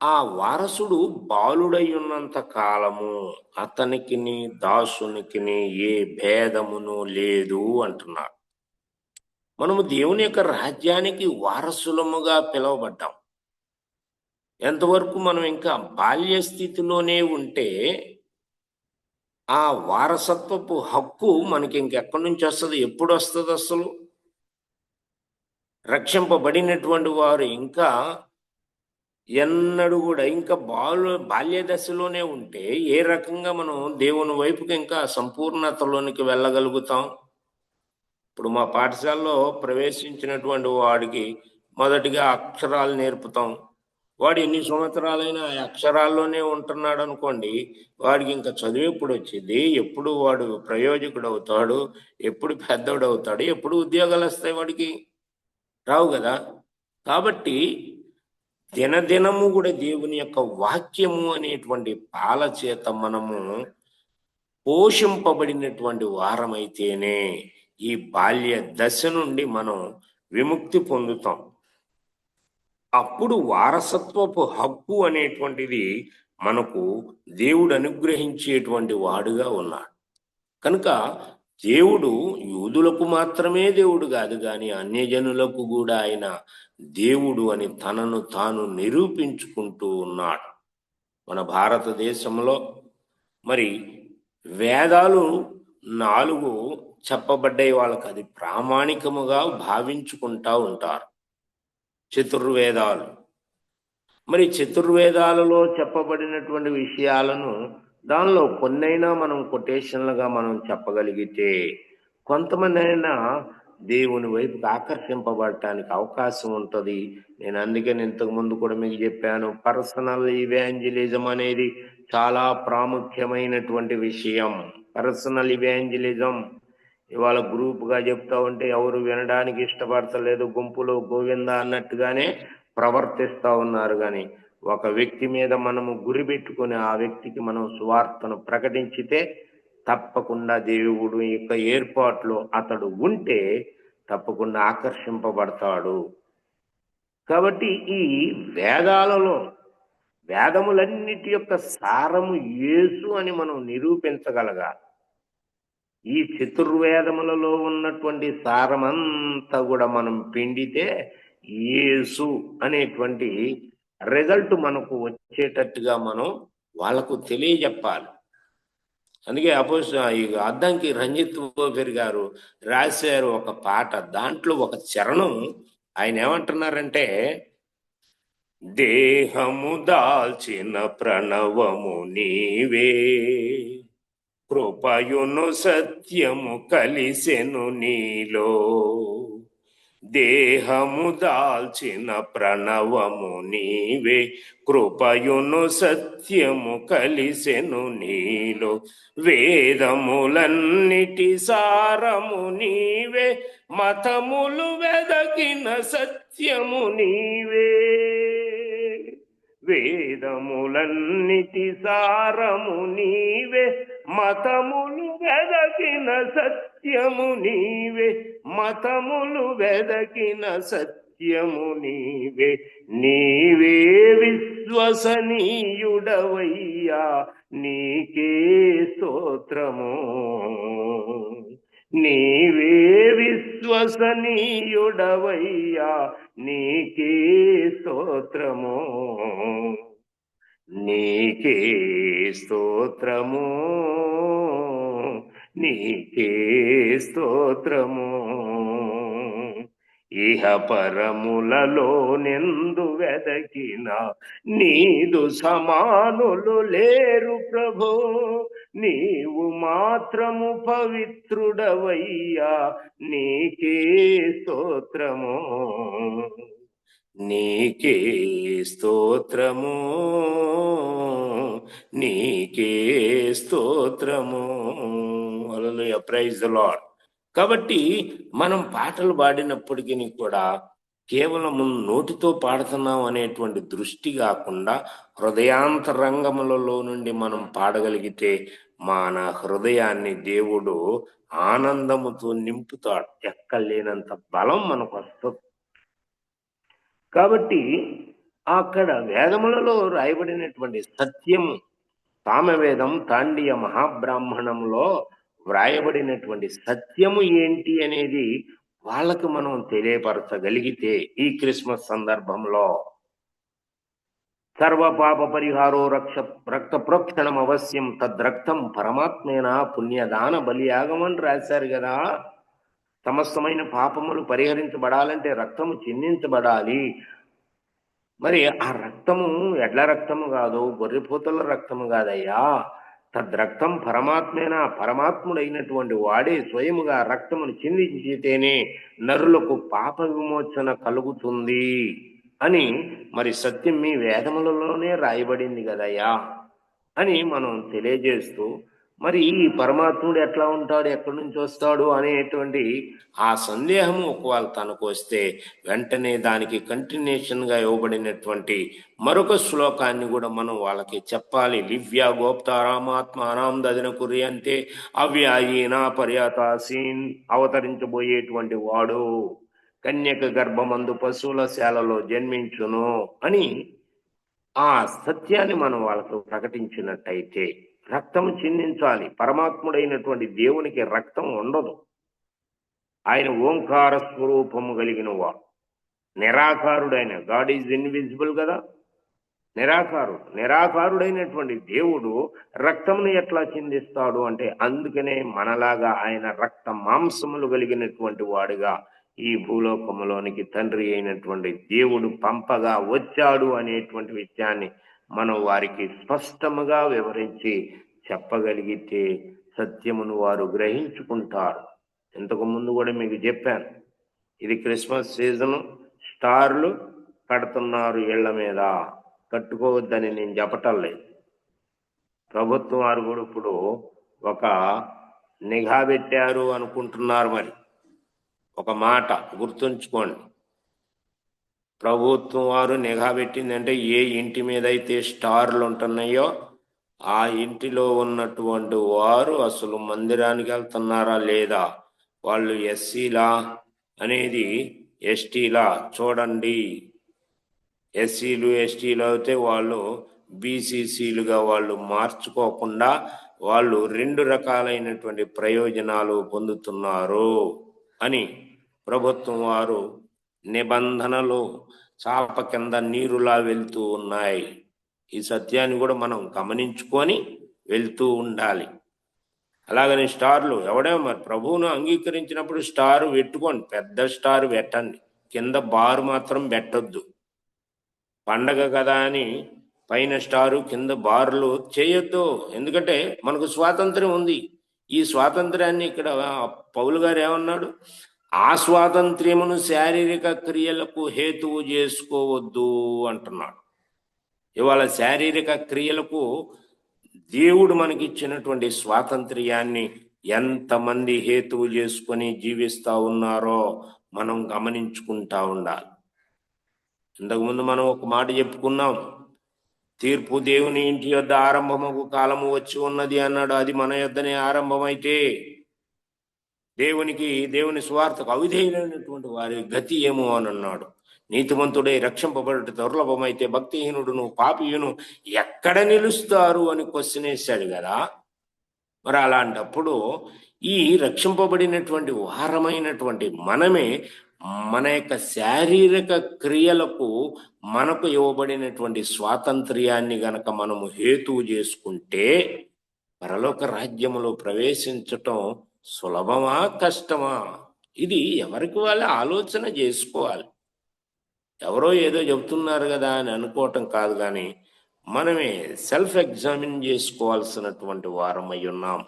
ఆ వారసుడు బాలుడై ఉన్నంత కాలము అతనికిని దాసునికిని ఏ భేదమును లేదు అంటున్నాడు. మనము దేవుని యొక్క రాజ్యానికి వారసులముగా పిలువబడ్డాం. ఎంతవరకు మనం ఇంకా బాల్య స్థితిలోనే ఉంటే ఆ వారసత్వపు హక్కు మనకి ఇంకెక్కడి నుంచి వస్తుంది? ఎప్పుడు వస్తుంది? అసలు రక్షింపబడినటువంటి వారు ఇంకా ఎన్నడూ కూడా ఇంకా బాల్య దశలోనే ఉంటే ఏ రకంగా మనం దేవుని వైపుకి ఇంకా సంపూర్ణతలోనికి వెళ్ళగలుగుతాం? ఇప్పుడు మా పాఠశాలలో ప్రవేశించినటువంటి వాడికి మొదటిగా అక్షరాలు నేర్పుతాం. వాడు ఎన్ని సంవత్సరాలైనా ఆ అక్షరాల్లోనే ఉంటున్నాడు అనుకోండి, వాడికి ఇంకా చదువు ఎప్పుడు వచ్చింది? ఎప్పుడు వాడు ప్రయోజకుడు అవుతాడు? ఎప్పుడు పెద్దోడు అవుతాడు? ఎప్పుడు ఉద్యోగాలు వస్తాయి? వాడికి రావు కదా. కాబట్టి దినదినము కూడా దేవుని యొక్క వాక్యము అనేటువంటి పాల చేత మనము పోషింపబడినటువంటి వారమైతేనే ఈ బాల్య దశ నుండి మనం విముక్తి పొందుతాం. అప్పుడు వారసత్వపు హక్కు అనేటువంటిది మనకు దేవుడు అనుగ్రహించేటువంటి వాడుగా ఉన్నాడు. కనుక దేవుడు యూదులకు మాత్రమే దేవుడు కాదు, కానీ అన్యజనులకు కూడా ఆయన దేవుడు అని తనను తాను నిరూపించుకుంటూ ఉన్నాడు. మన భారతదేశంలో మరి వేదాలు 4 చెప్పబడ్డాయి. వాళ్ళకి అది ప్రామాణికముగా భావించుకుంటా ఉంటారు, చతుర్వేదాలు. మరి చతుర్వేదాలలో చెప్పబడినటువంటి విషయాలను దానిలో కొన్నైనా మనం కొటేషన్లుగా మనం చెప్పగలిగితే కొంతమంది అయినా దేవుని వైపుకి ఆకర్షింపబడటానికి అవకాశం ఉంటుంది. నేను అందుకని ఇంతకుముందు కూడా మీకు చెప్పాను, పర్సనల్ ఇవాంజలిజం అనేది చాలా ప్రాముఖ్యమైనటువంటి విషయం. పర్సనల్ ఇవాంజలిజం ఇవాళ గ్రూప్గా చెప్తా ఉంటే ఎవరు వినడానికి ఇష్టపడతలేదు, గుంపులో గోవింద అన్నట్టుగానే ప్రవర్తిస్తూ ఉన్నారు. కానీ ఒక వ్యక్తి మీద మనము గురి పెట్టుకుని ఆ వ్యక్తికి మనం సువార్తను ప్రకటించితే తప్పకుండా దేవుడు యొక్క ఏర్పాట్లో అతడు ఉంటే తప్పకుండా ఆకర్షింపబడతాడు. కాబట్టి ఈ వేదాలలో వేదములన్నిటి యొక్క సారము యేసు అని మనం నిరూపించగలగాలి. ఈ చతుర్వేదములలో ఉన్నటువంటి సారమంతా కూడా మనం పిండితే యేసు అనేటువంటి రిజల్ట్ మనకు వచ్చేటట్టుగా మనం వాళ్ళకు తెలియజెప్పాలి. అందుకే అద్దంకి రంజిత్ బోఫెర్ గారు రాశారు ఒక పాట. దాంట్లో ఒక చరణం ఆయన ఏమంటున్నారంటే, దేహము దాల్చిన ప్రణవము నీవే, కృపయును సత్యము కలిసెను నీలో. దేహము దాల్చిన ప్రణవము నీవే, కృపయును సత్యము కలిసెను నీలో. వేదములన్నిటి సారము నీవే, మతములు వెదకిన సత్యము నీవే. వేదములన్నిటి సారము నీవే, మతములు వెదకిన సత్యము నీవే. మతములు వెదకిన సత్యము నీవే. నీవే విశ్వసనీయుడవయ్యా, నీకే స్తోత్రము. నీవే విశ్వసనీయుడవయ్యా, నీకే స్తోత్రము. నీకే స్తోత్రము, నీకే స్తోత్రము. ఇహ పరములలో నిందు వెదకిన నీదు సమానులు లేరు ప్రభో. నీవు మాత్రము పవిత్రుడవయ్యా, నీకే స్తోత్రము. నీకే స్తోత్రము, నీకే స్తోత్రము. హల్లెలూయా, ప్రైజ్ ది లార్డ్. కాబట్టి మనం పాటలు పాడినప్పటికీ కూడా కేవలం నోటితో పాడుతున్నాం అనేటువంటి దృష్టి కాకుండా హృదయాంతరంగములలో నుండి మనం పాడగలిగితే మన హృదయాన్ని దేవుడు ఆనందముతో నింపుతాడు. ఎక్కలేనంత బలం మనకు వస్తుంది. కాబట్టి అక్కడ వేదములలో రాయబడినటువంటి సత్యము, సామవేదం, తాండియ మహాబ్రాహ్మణంలో వ్రాయబడినటువంటి సత్యము ఏంటి అనేది వాళ్ళకు మనం తెలియపరచగలిగితే ఈ క్రిస్మస్ సందర్భంలో సర్వ పాప పరిహారో రక్త ప్రోక్షణం అవశ్యం తద్రక్తం పరమాత్మేన పుణ్యదాన బలియాగమని రాశారు కదా. సమస్తమైన పాపములు పరిహరించబడాలంటే రక్తము చిందించబడాలి. మరి ఆ రక్తము ఎడ్ల రక్తము కాదు, గొర్రెపోతల రక్తము కాదయ్యా. తద్రక్తం పరమాత్మేన, పరమాత్ముడైనటువంటి వాడే స్వయముగా రక్తమును చిందించితేనే నరులకు పాప విమోచన కలుగుతుంది అని మరి సత్యం మీ వేదములలోనే రాయబడింది కదయ్యా అని మనం తెలియజేస్తూ, మరి ఈ పరమాత్ముడు ఎట్లా ఉంటాడు, ఎక్కడి నుంచి వస్తాడు అనేటువంటి ఆ సందేహము ఒకవేళ తనకు వస్తే వెంటనే దానికి కంటిన్యూషన్గా ఇవ్వబడినటువంటి మరొక శ్లోకాన్ని కూడా మనం వాళ్ళకి చెప్పాలి. లివ్యా గోప్తారామాత్మానాం దదిన కురి అంటే అవ్యాయీనా పర్యాతాసీన్, అవతరించబోయేటువంటి వాడు కన్యక గర్భమందు పశువుల శాలలో జన్మించును అని ఆ సత్యాన్ని మనం వాళ్ళకు ప్రకటించినట్టయితే రక్తము చిందించాలి. పరమాత్ముడైనటువంటి దేవునికి రక్తం ఉండదు. ఆయన ఓంకార స్వరూపము కలిగిన వాడు, నిరాకారుడైన, గాడ్ ఈజ్ ఇన్విజిబుల్ కదా, నిరాకారుడైనటువంటి దేవుడు రక్తమును ఎట్లా చిందిస్తాడు అంటే అందుకనే మనలాగా ఆయన రక్త మాంసములు కలిగినటువంటి వాడుగా ఈ భూలోకములోనికి తండ్రి అయినటువంటి దేవుడు పంపగా వచ్చాడు అనేటువంటి విషయాన్ని మనం వారికి స్పష్టముగా వివరించి చెప్పగలిగితే సత్యమును వారు గ్రహించుకుంటారు. ఇంతకు ముందు కూడా మీకు చెప్పాను, ఇది క్రిస్మస్ సీజను, స్టార్లు కడుతున్నారు ఇళ్ల మీద, కట్టుకోవద్దని నేను చెప్పటం లేదు. ప్రభుత్వం వారు కూడా ఇప్పుడు ఒక నిఘా పెట్టారు అనుకుంటున్నారు. మరి ఒక మాట గుర్తుంచుకోండి, ప్రభుత్వం వారు నిఘా పెట్టిందంటే ఏ ఇంటి మీద అయితే స్టార్లు ఉంటున్నాయో ఆ ఇంటిలో ఉన్నటువంటి వారు అసలు మందిరానికి వెళ్తున్నారా లేదా, వాళ్ళు ఎస్సీలా అనేది ఎస్టీలా చూడండి. ఎస్సీలు ఎస్టీలు అయితే వాళ్ళు బీసీసీలుగా వాళ్ళు మార్చుకోకుండా వాళ్ళు 2 రకాలైనటువంటి ప్రయోజనాలు పొందుతున్నారు అని ప్రభుత్వం వారు నిబంధనలు చాప కింద నీరులా వెళ్తూ ఉన్నాయి. ఈ సత్యాన్ని కూడా మనం గమనించుకొని వెళ్తూ ఉండాలి. అలాగని స్టార్లు ఎవడే మరి ప్రభువును అంగీకరించినప్పుడు స్టార్ పెట్టుకోండి, పెద్ద స్టార్ పెట్టండి, కింద బారు మాత్రం పెట్టొద్దు. పండగ కదా అని పైన స్టారు కింద బార్లు చేయొద్దు. ఎందుకంటే మనకు స్వాతంత్ర్యం ఉంది. ఈ స్వాతంత్ర్యాన్ని ఇక్కడ పౌలు గారు ఏమన్నాడు, ఆ స్వాతంత్ర్యమును శారీరక క్రియలకు హేతువు చేసుకోవద్దు అంటున్నాడు. ఇవాళ శారీరక క్రియలకు దేవుడు మనకిచ్చినటువంటి స్వాతంత్ర్యాన్ని ఎంతమంది హేతువు చేసుకొని జీవిస్తూ ఉన్నారో మనం గమనించుకుంటా ఉండాలి. ఇంతకుముందు మనం ఒక మాట చెప్పుకున్నాం, తీర్పు దేవుని ఇంటి యొద్ద ఆరంభమగు కాలము వచ్చి ఉన్నది అన్నాడు. అది మన యొద్దనే ఆరంభమైతే దేవుని స్వార్థకు అవిధేయులైనటువంటి వారి గతి ఏమో అని అన్నాడు. నీతిమంతుడే రక్షింపబడుట దుర్లభమైతే భక్తిహీనుడును పాపియును ఎక్కడ నిలుస్తారు అని క్వశ్చన్ వేశాడు కదా. మరి అలాంటప్పుడు ఈ రక్షింపబడినటువంటి వారమైనటువంటి మనమే మన యొక్క శారీరక క్రియలకు మనకు ఇవ్వబడినటువంటి స్వాతంత్ర్యాన్ని గనక మనము హేతువు చేసుకుంటే పరలోక రాజ్యములో ప్రవేశించటం సులభమా కష్టమా, ఇది ఎవరికి వాళ్ళే ఆలోచన చేసుకోవాలి. ఎవరో ఏదో చెబుతున్నారు కదా అని అనుకోవటం కాదు, కానీ మనమే సెల్ఫ్ ఎగ్జామిన్ చేసుకోవాల్సినటువంటి వారమై ఉన్నాం.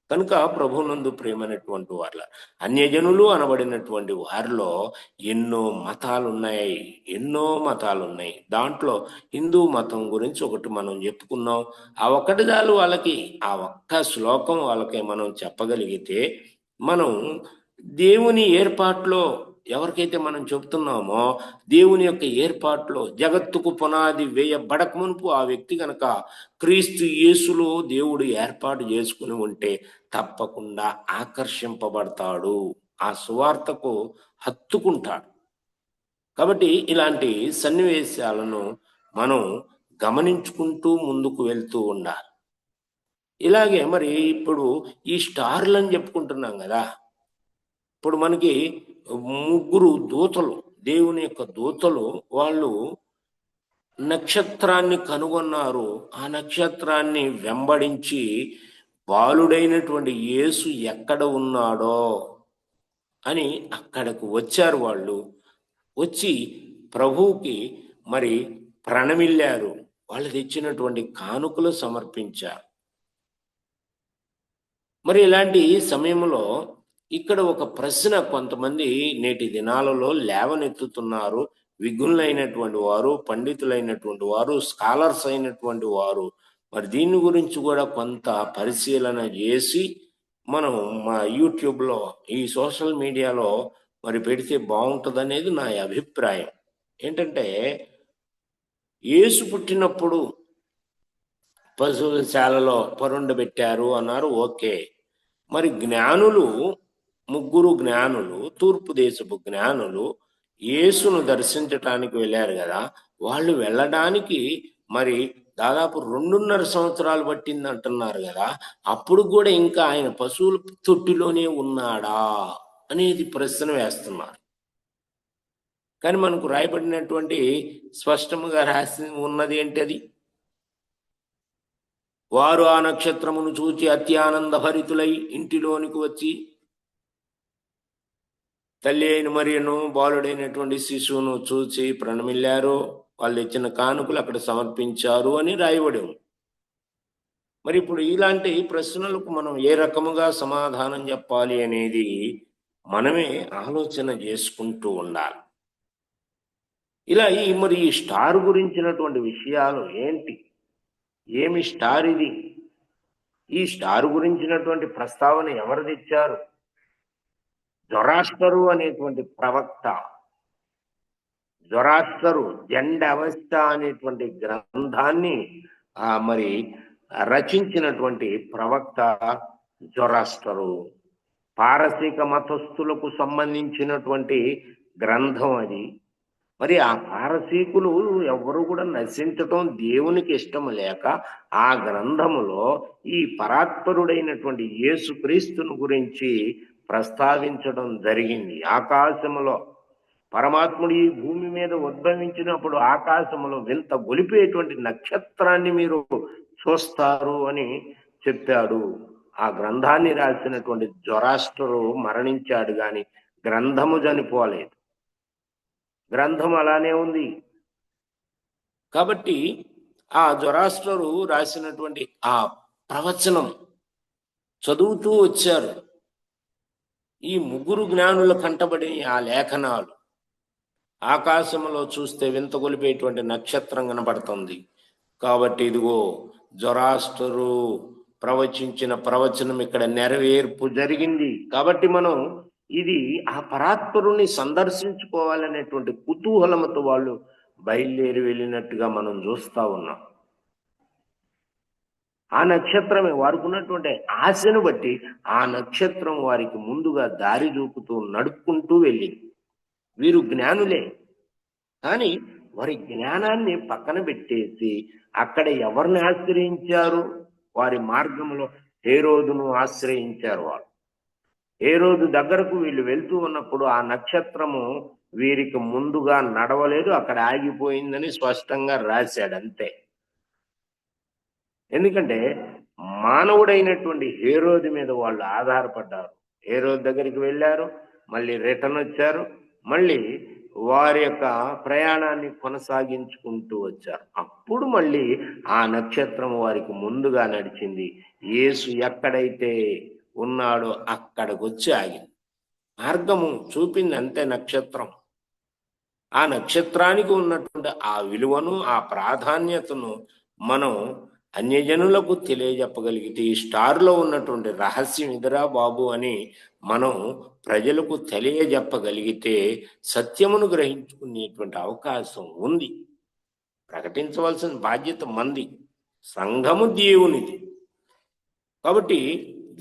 కనుక ప్రభునందు ప్రేమైనటువంటి వారిల అన్యజనులు అనబడినటువంటి వారిలో ఎన్నో మతాలు ఉన్నాయి. దాంట్లో హిందూ మతం గురించి ఒకటి మనం చెప్పుకున్నాం. ఆ ఒక్కటి చాలు వాళ్ళకి, ఆ ఒక్క శ్లోకం వాళ్ళకి మనం చెప్పగలిగితే మనం దేవుని ఏర్పాట్లో ఎవరికైతే మనం చెబుతున్నామో దేవుని యొక్క ఏర్పాటులో జగత్తుకు పునాది వేయబడక మునుపు ఆ వ్యక్తి కనుక క్రీస్తు యేసులో దేవుడు ఏర్పాటు చేసుకుని ఉంటే తప్పకుండా ఆకర్షింపబడతాడు, ఆ సువార్తకు హత్తుకుంటాడు. కాబట్టి ఇలాంటి సన్నివేశాలను మనం గమనించుకుంటూ ముందుకు వెళ్తూ ఉండాలి. ఇలాగే మరి ఇప్పుడు ఈ స్టార్లు అని చెప్పుకుంటున్నాం కదా, ఇప్పుడు మనకి 3 దూతలు, దేవుని యొక్క దూతలు, వాళ్ళు నక్షత్రాన్ని కనుగొన్నారు. ఆ నక్షత్రాన్ని వెంబడించి బాలుడైనటువంటి యేసు ఎక్కడ ఉన్నాడో అని అక్కడకు వచ్చారు. వాళ్ళు వచ్చి ప్రభువుకి మరి ప్రణమిల్లారు, వాళ్ళు తెచ్చినటువంటి కానుకలు సమర్పించారు. మరి ఇలాంటి సమయంలో ఇక్కడ ఒక ప్రశ్న కొంతమంది నేటి దినాలలో లేవనెత్తుతున్నారు. విఘ్నులైనటువంటి వారు, పండితులైనటువంటి వారు, స్కాలర్స్ అయినటువంటి వారు మరి దీని గురించి కూడా కొంత పరిశీలన చేసి మనం మా యూట్యూబ్లో, ఈ సోషల్ మీడియాలో మరి పెడితే బాగుంటుంది అనేది నా అభిప్రాయం. ఏంటంటే యేసు పుట్టినప్పుడు పశుశాలలో పరుండబెట్టారు అన్నారు, ఓకే. మరి జ్ఞానులు, 3 జ్ఞానులు, తూర్పు దేశపు జ్ఞానులు యేసును దర్శించటానికి వెళ్ళారు కదా, వాళ్ళు వెళ్ళడానికి మరి దాదాపు 2.5 సంవత్సరాలు పట్టింది అంటున్నారు కదా, అప్పుడు కూడా ఇంకా ఆయన పశువుల తొట్టిలోనే ఉన్నాడా అనేది ప్రశ్న వేస్తున్నారు. కానీ మనకు రాయబడినటువంటి స్పష్టంగా రాసి ఉన్నది ఏంటది? వారు ఆ నక్షత్రమును చూచి అత్యానంద భరితులై ఇంటిలోనికి వచ్చి తల్లి అయిన మరియను, బాలుడైనటువంటి శిశువును చూచి ప్రణమిల్లారు, వాళ్ళు ఇచ్చిన కానుకలు అక్కడ సమర్పించారు అని రాయబడి ఉంది. మరి ఇప్పుడు ఇలాంటి ప్రశ్నలకు మనం ఏ రకముగా సమాధానం చెప్పాలి అనేది మనమే ఆలోచన చేసుకుంటూ ఉండాలి. ఇలా మరి ఈ స్టార్ గురించినటువంటి విషయాలు ఏంటి, ఏమి స్టార్ ఇది, ఈ స్టార్ గురించినటువంటి ప్రస్తావన ఎవరు తెచ్చారు? జొరాస్టరు అనేటువంటి ప్రవక్త, జొరాస్టరు జెండ అవస్థ అనేటువంటి గ్రంథాన్ని మరి రచించినటువంటి ప్రవక్త జొరాస్టరు. పారసీక మతస్థులకు సంబంధించినటువంటి గ్రంథం అది. మరి ఆ పారసీకులు ఎవరు కూడా నశించటం దేవునికి ఇష్టం లేక ఆ గ్రంథములో ఈ పరాత్పరుడైనటువంటి యేసుక్రీస్తును గురించి ప్రస్తావించడం జరిగింది. ఆకాశములో పరమాత్ముడు ఈ భూమి మీద ఉద్భవించినప్పుడు ఆకాశములో వింత గొలిపేటువంటి నక్షత్రాన్ని మీరు చూస్తారు అని చెప్పాడు. ఆ గ్రంథాన్ని రాసినటువంటి జొరాస్టరు మరణించాడు, కానీ గ్రంథము చనిపోలేదు, గ్రంథం అలానే ఉంది. కాబట్టి ఆ జొరాస్టరు రాసినటువంటి ఆ ప్రవచనం చదువుతూ వచ్చారు. ఈ 3 జ్ఞానుల కంటబడి ఆ లేఖనాలు, ఆకాశంలో చూస్తే వింత గొలిపేటువంటి నక్షత్రం కనబడుతుంది. కాబట్టి ఇదిగో జొరాస్టరు ప్రవచించిన ప్రవచనం ఇక్కడ నెరవేర్పు జరిగింది. కాబట్టి మనం ఇది ఆ పరాత్పరుని సందర్శించుకోవాలనేటువంటి కుతూహలంతో వాళ్ళు బయలుదేరి వెళ్ళినట్టుగా మనం చూస్తా ఉన్నాం. ఆ నక్షత్రమే వారికి ఉన్నటువంటి ఆశను బట్టి ఆ నక్షత్రం వారికి ముందుగా దారి చూపుతూ నడుపుకుంటూ వెళ్ళింది. వీరు జ్ఞానులే, కానీ వారి జ్ఞానాన్ని పక్కన పెట్టేసి అక్కడ ఎవరిని ఆశ్రయించారు? వారి మార్గంలో హేరోదును ఆశ్రయించారు. వారు హేరోదు దగ్గరకు వీళ్ళు వెళ్తూ ఉన్నప్పుడు ఆ నక్షత్రము వీరికి ముందుగా నడవలేదు, అక్కడ ఆగిపోయిందని స్పష్టంగా రాశాడు, అంతే. ఎందుకంటే మానవుడైనటువంటి హేరోదు మీద వాళ్ళు ఆధారపడ్డారు. హేరోదు దగ్గరికి వెళ్ళారు, మళ్ళీ రిటర్న్ వచ్చారు, మళ్ళీ వారి యొక్క ప్రయాణాన్ని కొనసాగించుకుంటూ వచ్చారు. అప్పుడు మళ్ళీ ఆ నక్షత్రం వారికి ముందుగా నడిచింది. యేసు ఎక్కడైతే ఉన్నాడో అక్కడికి వచ్చి ఆగింది, మార్గము చూపింది, అంతే నక్షత్రం. ఆ నక్షత్రానికి ఉన్నటువంటి ఆ విలువను, ఆ ప్రాధాన్యతను మనం అన్యజనులకు తెలియజెప్పగలిగితే ఈ స్టార్లో ఉన్నటువంటి రహస్యం ఇదిరా బాబు అని మనం ప్రజలకు తెలియజెప్పగలిగితే సత్యమును గ్రహించుకునేటువంటి అవకాశం ఉంది. ప్రకటించవలసిన బాధ్యత మంది, సంఘము దేవునిది. కాబట్టి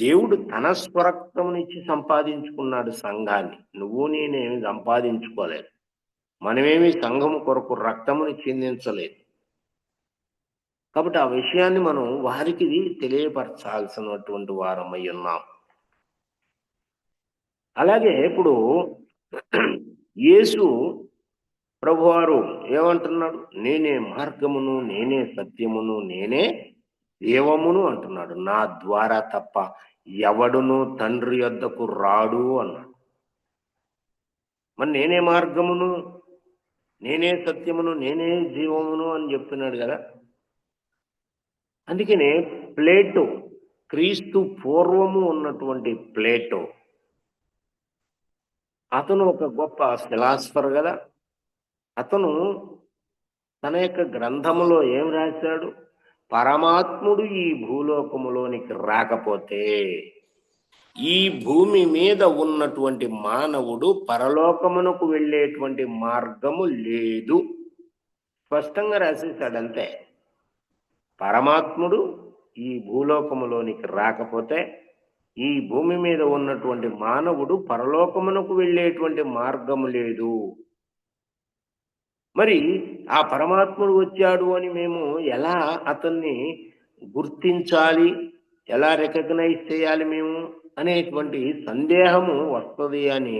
దేవుడు తన స్వరక్తమునిచ్చి సంపాదించుకున్నాడు సంఘాన్ని. నువ్వు నేనేమి సంపాదించుకోలేదు. మనమేమి సంఘము కొరకు రక్తముని చిందించలేదు. కాబట్టి ఆ విషయాన్ని మనం వారికి తెలియపరచాల్సినటువంటి వారమై ఉన్నాం. అలాగే ఇప్పుడు యేసు ప్రభువారు ఏమంటున్నాడు? నేనే మార్గమును, నేనే సత్యమును, నేనే జీవమును అంటున్నాడు. నా ద్వారా తప్ప ఎవడును తండ్రి యొద్దకు రాడు అన్నాడు. మరి నేనే మార్గమును, నేనే సత్యమును, నేనే జీవమును అని చెప్తున్నాడు కదా. అందుకనే ప్లేటో, క్రీస్తు పూర్వము ఉన్నటువంటి ప్లేటో, అతను ఒక గొప్ప ఫిలాసఫర్ కదా. అతను తన యొక్క గ్రంథములో ఏం రాశాడు? పరమాత్ముడు ఈ భూలోకములోనికి రాకపోతే ఈ భూమి మీద ఉన్నటువంటి మానవుడు పరలోకమునకు వెళ్ళేటువంటి మార్గము లేదు. స్పష్టంగా రాసేసాడంతే. పరమాత్ముడు ఈ భూలోకములోనికి రాకపోతే ఈ భూమి మీద ఉన్నటువంటి మానవుడు పరలోకమునకు వెళ్ళేటువంటి మార్గము లేదు. మరి ఆ పరమాత్ముడు వచ్చాడు అని మేము ఎలా అతన్ని గుర్తించాలి, ఎలా రికగ్నైజ్ చేయాలి మేము అనేటువంటి సందేహము వస్తుంది అని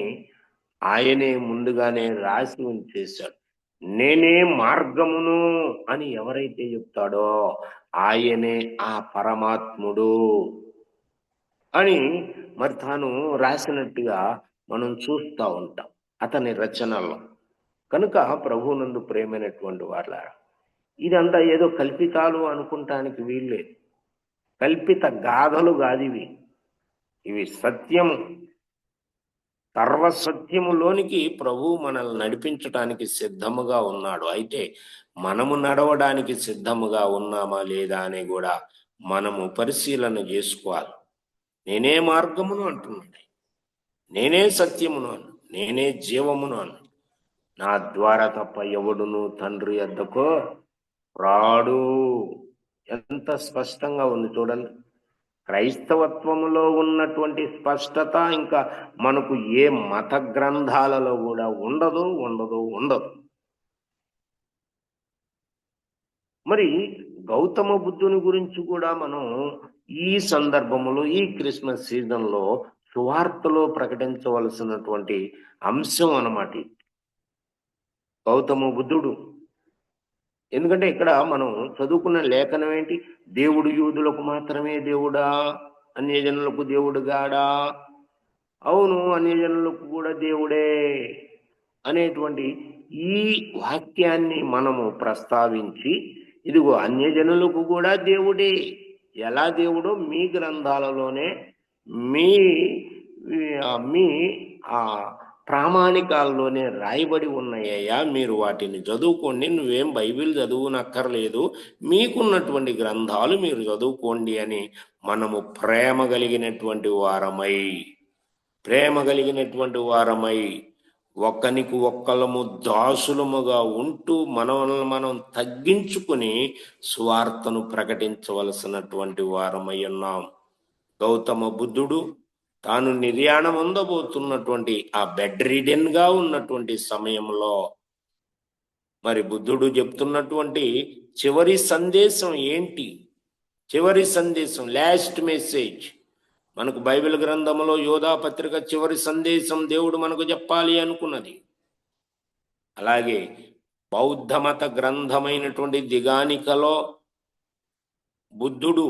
ఆయనే ముందుగానే రాసి ఉంచేశాడు. నేనే మార్గమును అని ఎవరైతే చెప్తాడో ఆయనే ఆ పరమాత్ముడు అని మరి తాను రాసినట్టుగా మనం చూస్తూ ఉంటాం అతని రచనల్లో. కనుక ప్రభువునందు ప్రేమైనటువంటి వాళ్ళ ఇదంతా ఏదో కల్పితాలు అనుకుంటానికి వీల్లేదు. కల్పిత గాథలు కాదు ఇవి సత్యము. సర్వసత్యములోనికి ప్రభువు మనల్ని నడిపించడానికి సిద్ధముగా ఉన్నాడు. అయితే మనము నడవడానికి సిద్ధముగా ఉన్నామా లేదా అని కూడా మనము పరిశీలన చేసుకోవాలి. నేనే మార్గమును అంటున్నాడు, నేనే సత్యమును అను, నేనే జీవమును అను. నా ద్వారా తప్ప ఎవడును తండ్రి యొద్దకు రాడు. ఎంత స్పష్టంగా ఉంది చూడండి. క్రైస్తవత్వములో ఉన్నటువంటి స్పష్టత ఇంకా మనకు ఏ మత గ్రంథాలలో కూడా ఉండదు. మరి గౌతమ బుద్ధుని గురించి కూడా మనం ఈ సందర్భంలో ఈ క్రిస్మస్ సీజన్లో సువార్తలో ప్రకటించవలసినటువంటి అంశం అన్నమాట గౌతమ బుద్ధుడు. ఎందుకంటే ఇక్కడ మనం చదువుకున్న లేఖనం ఏంటి? దేవుడు యూదులకు మాత్రమే దేవుడా, అన్యజనులకు దేవుడు గాడా? అవును, అన్యజనులకు కూడా దేవుడే అనేటువంటి ఈ వాక్యాన్ని మనము ప్రస్తావించి, ఇదిగో అన్యజనులకు కూడా దేవుడే. ఎలా దేవుడో మీ గ్రంథాలలోనే మీ ప్రామాణికాల్లోనే రాయబడి ఉన్నాయ్యా, మీరు వాటిని చదువుకోండి. నువ్వేం బైబిల్ చదువునక్కర్లేదు, మీకున్నటువంటి గ్రంథాలు మీరు చదువుకోండి అని మనము ప్రేమ కలిగినటువంటి వారమై ఒక్కనికి ఒక్కలము దాసులముగా ఉంటూ మనల్ని మనం తగ్గించుకుని సువార్తను ప్రకటించవలసినటువంటి వారమై ఉన్నాం. గౌతమ బుద్ధుడు తాను నిర్యాణం అందబోతున్నటువంటి ఆ బెడ్ రిడెన్ గా ఉన్నటువంటి సమయంలో మరి బుద్ధుడు చెప్తున్నటువంటి చివరి సందేశం ఏంటి? చివరి సందేశం, లాస్ట్ మెసేజ్. మనకు బైబిల్ గ్రంథంలో యోధా పత్రిక చివరి సందేశం దేవుడు మనకు చెప్పాలి అనుకున్నది. అలాగే బౌద్ధ మత గ్రంథమైనటువంటి దిగానికలో బుద్ధుడు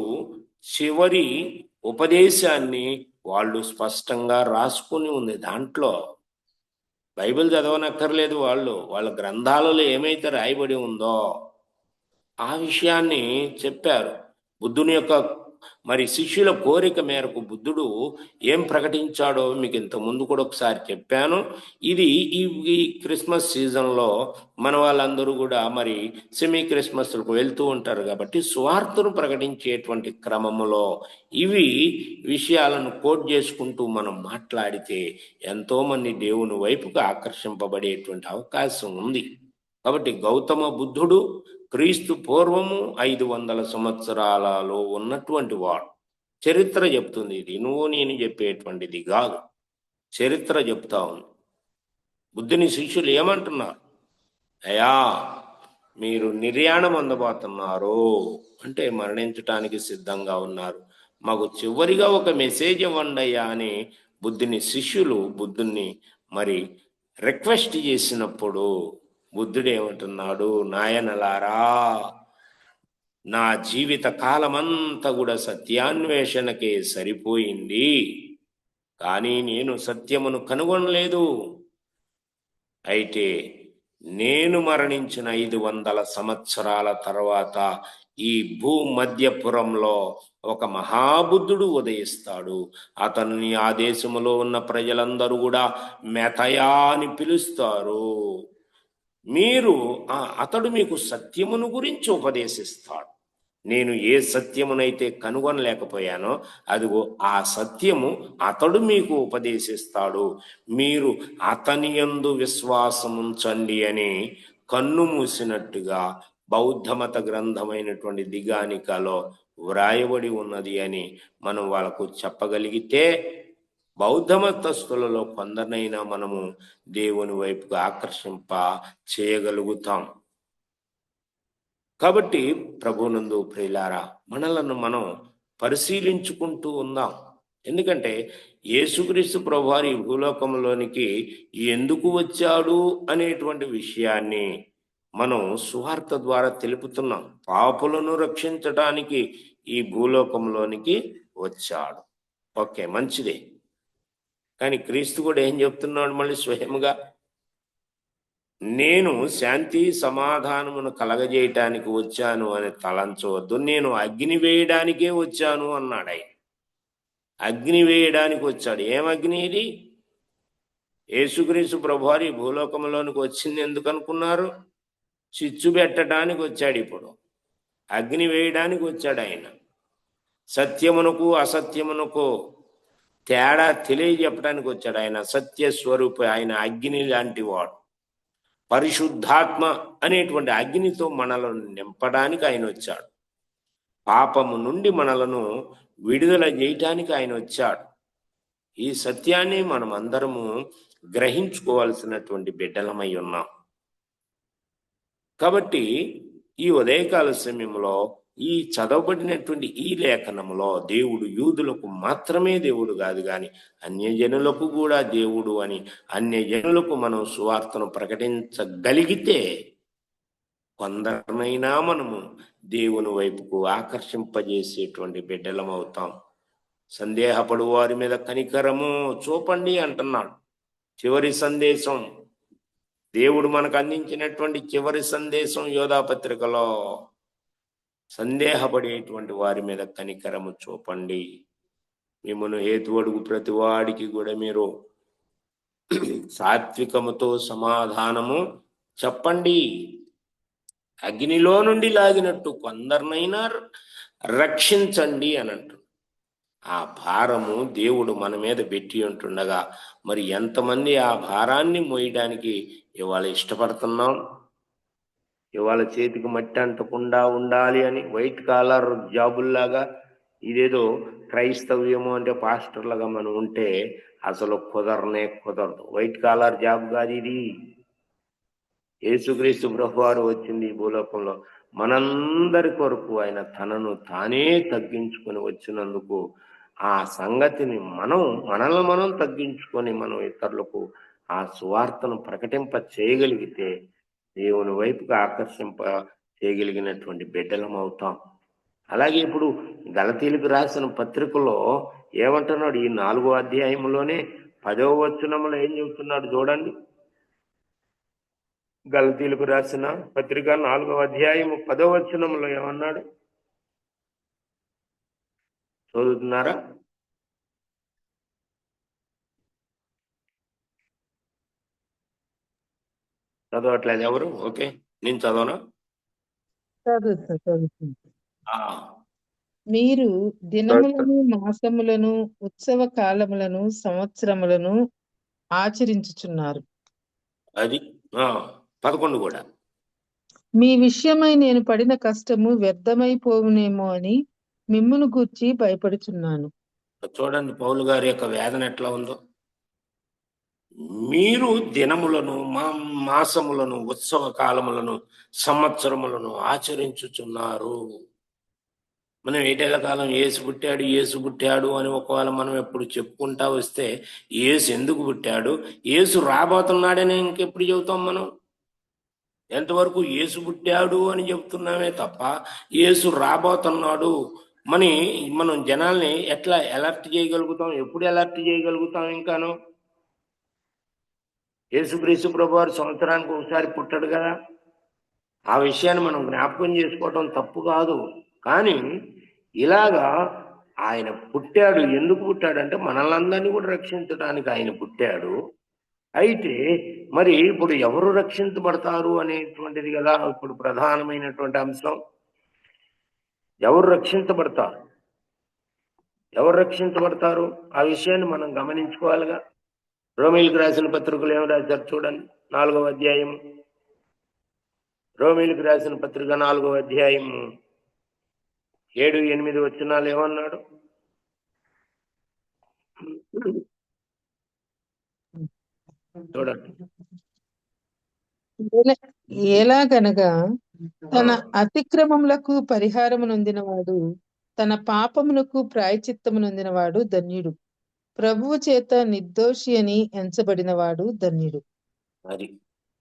చివరి ఉపదేశాన్ని వాళ్ళు స్పష్టంగా రాసుకుని ఉంది. దాంట్లో బైబిల్ చదవనక్కర్లేదు, వాళ్ళ గ్రంథాలలో ఏమైతే రాయబడి ఉందో ఆ విషయాన్ని చెప్పారు. బుద్ధుని యొక్క మరి శిష్యుల కోరిక మేరకు బుద్ధుడు ఏం ప్రకటించాడో మీకు ఇంత ముందు కూడా ఒకసారి చెప్పాను. ఇది ఈ క్రిస్మస్ సీజన్లో మన వాళ్ళందరూ కూడా మరి సెమీ క్రిస్మస్లకు వెళ్తూ ఉంటారు కాబట్టి సువార్తను ప్రకటించేటువంటి క్రమములో ఇవి విషయాలను కోట్ చేసుకుంటూ మనం మాట్లాడితే ఎంతోమంది దేవుని వైపుకు ఆకర్షింపబడేటువంటి అవకాశం ఉంది. కాబట్టి గౌతమ బుద్ధుడు క్రీస్తు పూర్వము 500 సంవత్సరాలలో ఉన్నటువంటి వాడు. చరిత్ర చెప్తుంది, ఇది నువ్వు నేను చెప్పేటువంటిది కాదు, చరిత్ర చెప్తా ఉంది. బుద్ధుని శిష్యులు ఏమంటున్నారు? అయ్యా మీరు నిర్యాణం అందబోతున్నారు అంటే మరణించటానికి సిద్ధంగా ఉన్నారు, మాకు చివరిగా ఒక మెసేజ్ ఇవ్వండి అయ్యా అని బుద్ధుని శిష్యులు బుద్ధుని మరి రిక్వెస్ట్ చేసినప్పుడు బుద్ధుడు ఏమంటున్నాడు? నాయనలారా, నా జీవిత కాలమంతా కూడా సత్యాన్వేషణకే సరిపోయింది, కానీ నేను సత్యమును కనుగొనలేదు. అయితే నేను మరణించిన 500 సంవత్సరాల తర్వాత ఈ భూమధ్యపురంలో ఒక మహాబుద్ధుడు ఉదయిస్తాడు. అతన్ని ఆ దేశములో ఉన్న ప్రజలందరూ కూడా మెతయా అని పిలుస్తారు. అతడు మీకు సత్యమును గురించి ఉపదేశిస్తాడు. నేను ఏ సత్యమునైతే కనుగొనలేకపోయానో అదిగో ఆ సత్యము అతడు మీకు ఉపదేశిస్తాడు, మీరు అతని యందు విశ్వాసముంచండి అని కన్ను మూసినట్టుగా బౌద్ధమత గ్రంథమైనటువంటి దిగానికలో వ్రాయబడి ఉన్నది అని మనం వాళ్ళకు చెప్పగలిగితే బౌద్ధమతస్థులలో కొందరినైనా మనము దేవుని వైపుగా ఆకర్షింప చేయగలుగుతాం. కాబట్టి ప్రభునందు ప్రియులారా, మనలను మనం పరిశీలించుకుంటూ ఉందాం. ఎందుకంటే యేసుక్రీస్తు ప్రభువారు ఈ భూలోకంలోనికి ఎందుకు వచ్చాడు అనేటువంటి విషయాన్ని మనం సువార్త ద్వారా తెలుపుతున్నాం. పాపులను రక్షించడానికి ఈ భూలోకంలోనికి వచ్చాడు. ఓకే, మంచిదే. కానీ క్రీస్తు కూడా ఏం చెప్తున్నాడు మళ్ళీ స్వయంగా? నేను శాంతి సమాధానమును కలగజేయటానికి వచ్చాను అని తలంచవద్దు, నేను అగ్ని వేయడానికే వచ్చాను అన్నాడు ఆయన. అగ్ని వేయడానికి వచ్చాడు. ఏం అగ్ని ఇది? యేసుక్రీస్తు ప్రభువారు ఈ భూలోకంలోనికి వచ్చింది ఎందుకు అనుకున్నారు? చిచ్చు పెట్టడానికి వచ్చాడు. ఇప్పుడు అగ్ని వేయడానికి వచ్చాడు ఆయన. సత్యమునకు అసత్యమునకు తేడా తెలియజెప్పడానికి వచ్చాడు ఆయన. సత్య స్వరూప ఆయన అగ్ని లాంటి వాడు. పరిశుద్ధాత్మ అనేటువంటి అగ్నితో మనలను నింపడానికి ఆయన వచ్చాడు. పాపము నుండి మనలను విడుదల చేయటానికి ఆయన వచ్చాడు. ఈ సత్యాన్ని మనం అందరము గ్రహించుకోవాల్సినటువంటి బిడ్డలమై ఉన్నాం. కాబట్టి ఈ ఉదయకాల సమయంలో ఈ చదవబడినటువంటి ఈ లేఖనంలో దేవుడు యూదులకు మాత్రమే దేవుడు కాదు కానీ అన్యజనులకు కూడా దేవుడు అని, అన్యజనులకు మనం సువార్తను ప్రకటించగలిగితే కొందరినైనా మనము దేవుని వైపుకు ఆకర్షింపజేసేటువంటి బిడ్డలమవుతాం. సందేహపడు వారి మీద కనికరము చూపండి అంటున్నాడు. చివరి సందేశం, దేవుడు మనకు అందించినటువంటి చివరి సందేశం యోధాపత్రికలో, సందేహపడేటువంటి వారి మీద కనికరము చూపండి. మిమ్మల్ని హేతువడుగు ప్రతి వాడికి కూడా మీరు సాత్వికముతో సమాధానము చెప్పండి. అగ్నిలో నుండి లాగినట్టు కొందరినైనా రక్షించండి అని అంటు. ఆ భారము దేవుడు మన మీద పెట్టి ఉంటుండగా మరి ఎంతమంది ఆ భారాన్ని మోయడానికి ఇవాళ ఇష్టపడుతున్నాం? ఇవాళ చేతికి మట్టి అంటకుండా ఉండాలి అని వైట్ కాలర్ జాబుల్లాగా ఇదేదో క్రైస్తవ్యము అంటే పాస్టర్లుగా మనం ఉంటే అసలు కుదరదు. వైట్ కాలర్ జాబ్ కాదు ఇది. యేసుక్రీస్తు ప్రభువారు వచ్చింది ఈ భూలోకంలో మనందరి కొరకు. ఆయన తనను తానే తగ్గించుకొని వచ్చినందుకు ఆ సంగతిని మనల్ని మనం తగ్గించుకొని మనం ఇతరులకు ఆ సువార్తను ప్రకటింప చేయగలిగితే దేవుని వైపుకు ఆకర్షింప చేయగలిగినటువంటి బిడ్డలం అవుతాం. అలాగే ఇప్పుడు గలతీలకు రాసిన పత్రికలో ఏమంటున్నాడు? ఈ 4వ అధ్యాయంలోనే 10వ వచనంలో ఏం చెబుతున్నాడు చూడండి. గలతీలకు రాసిన పత్రిక 4వ అధ్యాయము 10వ వచనంలో ఏమన్నాడు? చదువుతున్నారా? చదవట్లేదు ఎవరు? ఓకే, నేను చదవనా? చదువుతుంది. ఆ, మీరు దినములను, మాసములను, ఉత్సవ కాలములను, సంవత్సరములను ఆచరించుచున్నారు. అది 11 కూడా. మీ విషయమై నేను పడిన కష్టము వ్యర్థమైపోవునేమో అని మిమ్మును గూర్చి భయపడుచున్నాను. చూడండి పౌలు గారి యొక్క వేదన ఎట్లా ఉందో. మీరు దినములను, మాసములను, ఉత్సవ కాలములను, సంవత్సరములను ఆచరించుచున్నారు. మనం ఏటేళ్ల కాలం యేసు పుట్టాడు అని ఒకవేళ మనం ఎప్పుడు చెప్పుకుంటా వస్తే యేసు ఎందుకు పుట్టాడు, యేసు రాబోతున్నాడని ఇంకెప్పుడు చెబుతాం మనం? ఎంతవరకు యేసు పుట్టాడు అని చెప్తున్నామే తప్ప యేసు రాబోతున్నాడు మనం జనాల్ని ఎట్లా అలర్ట్ చేయగలుగుతాం? ఎప్పుడు అలర్ట్ చేయగలుగుతాం? ఇంకాను యేసుక్రీస్తు ప్రభువారు సంవత్సరానికి ఒకసారి పుట్టాడు కదా, ఆ విషయాన్ని మనం జ్ఞాపకం చేసుకోవటం తప్పు కాదు. కానీ ఇలాగా ఆయన పుట్టాడు. ఎందుకు పుట్టాడు అంటే మనల్ని కూడా రక్షించడానికి ఆయన పుట్టాడు. అయితే మరి ఇప్పుడు ఎవరు రక్షించబడతారు అనేటువంటిది కదా ఇప్పుడు ప్రధానమైనటువంటి అంశం. ఎవరు రక్షించబడతారు? ఎవరు రక్షించబడతారు? ఆ విషయాన్ని మనం గమనించుకోవాలిగా. రోమీలకు రాసిన పత్రికలు ఏమి రాశారు చూడండి, 4వ అధ్యాయం. రోమీలకు రాసిన పత్రిక 4వ అధ్యాయం 7-8 వచనాలు ఏమన్నాడు? చూడండి. ఎలాగనగా తన అతిక్రమములకు పరిహారము నొందినవాడు, తన పాపమునకు ప్రాయచిత్తము నొందినవాడు ధన్యుడు. ప్రభువు చేత నిర్దోషి అని ఎంచబడినవాడు ధన్యుడు. అది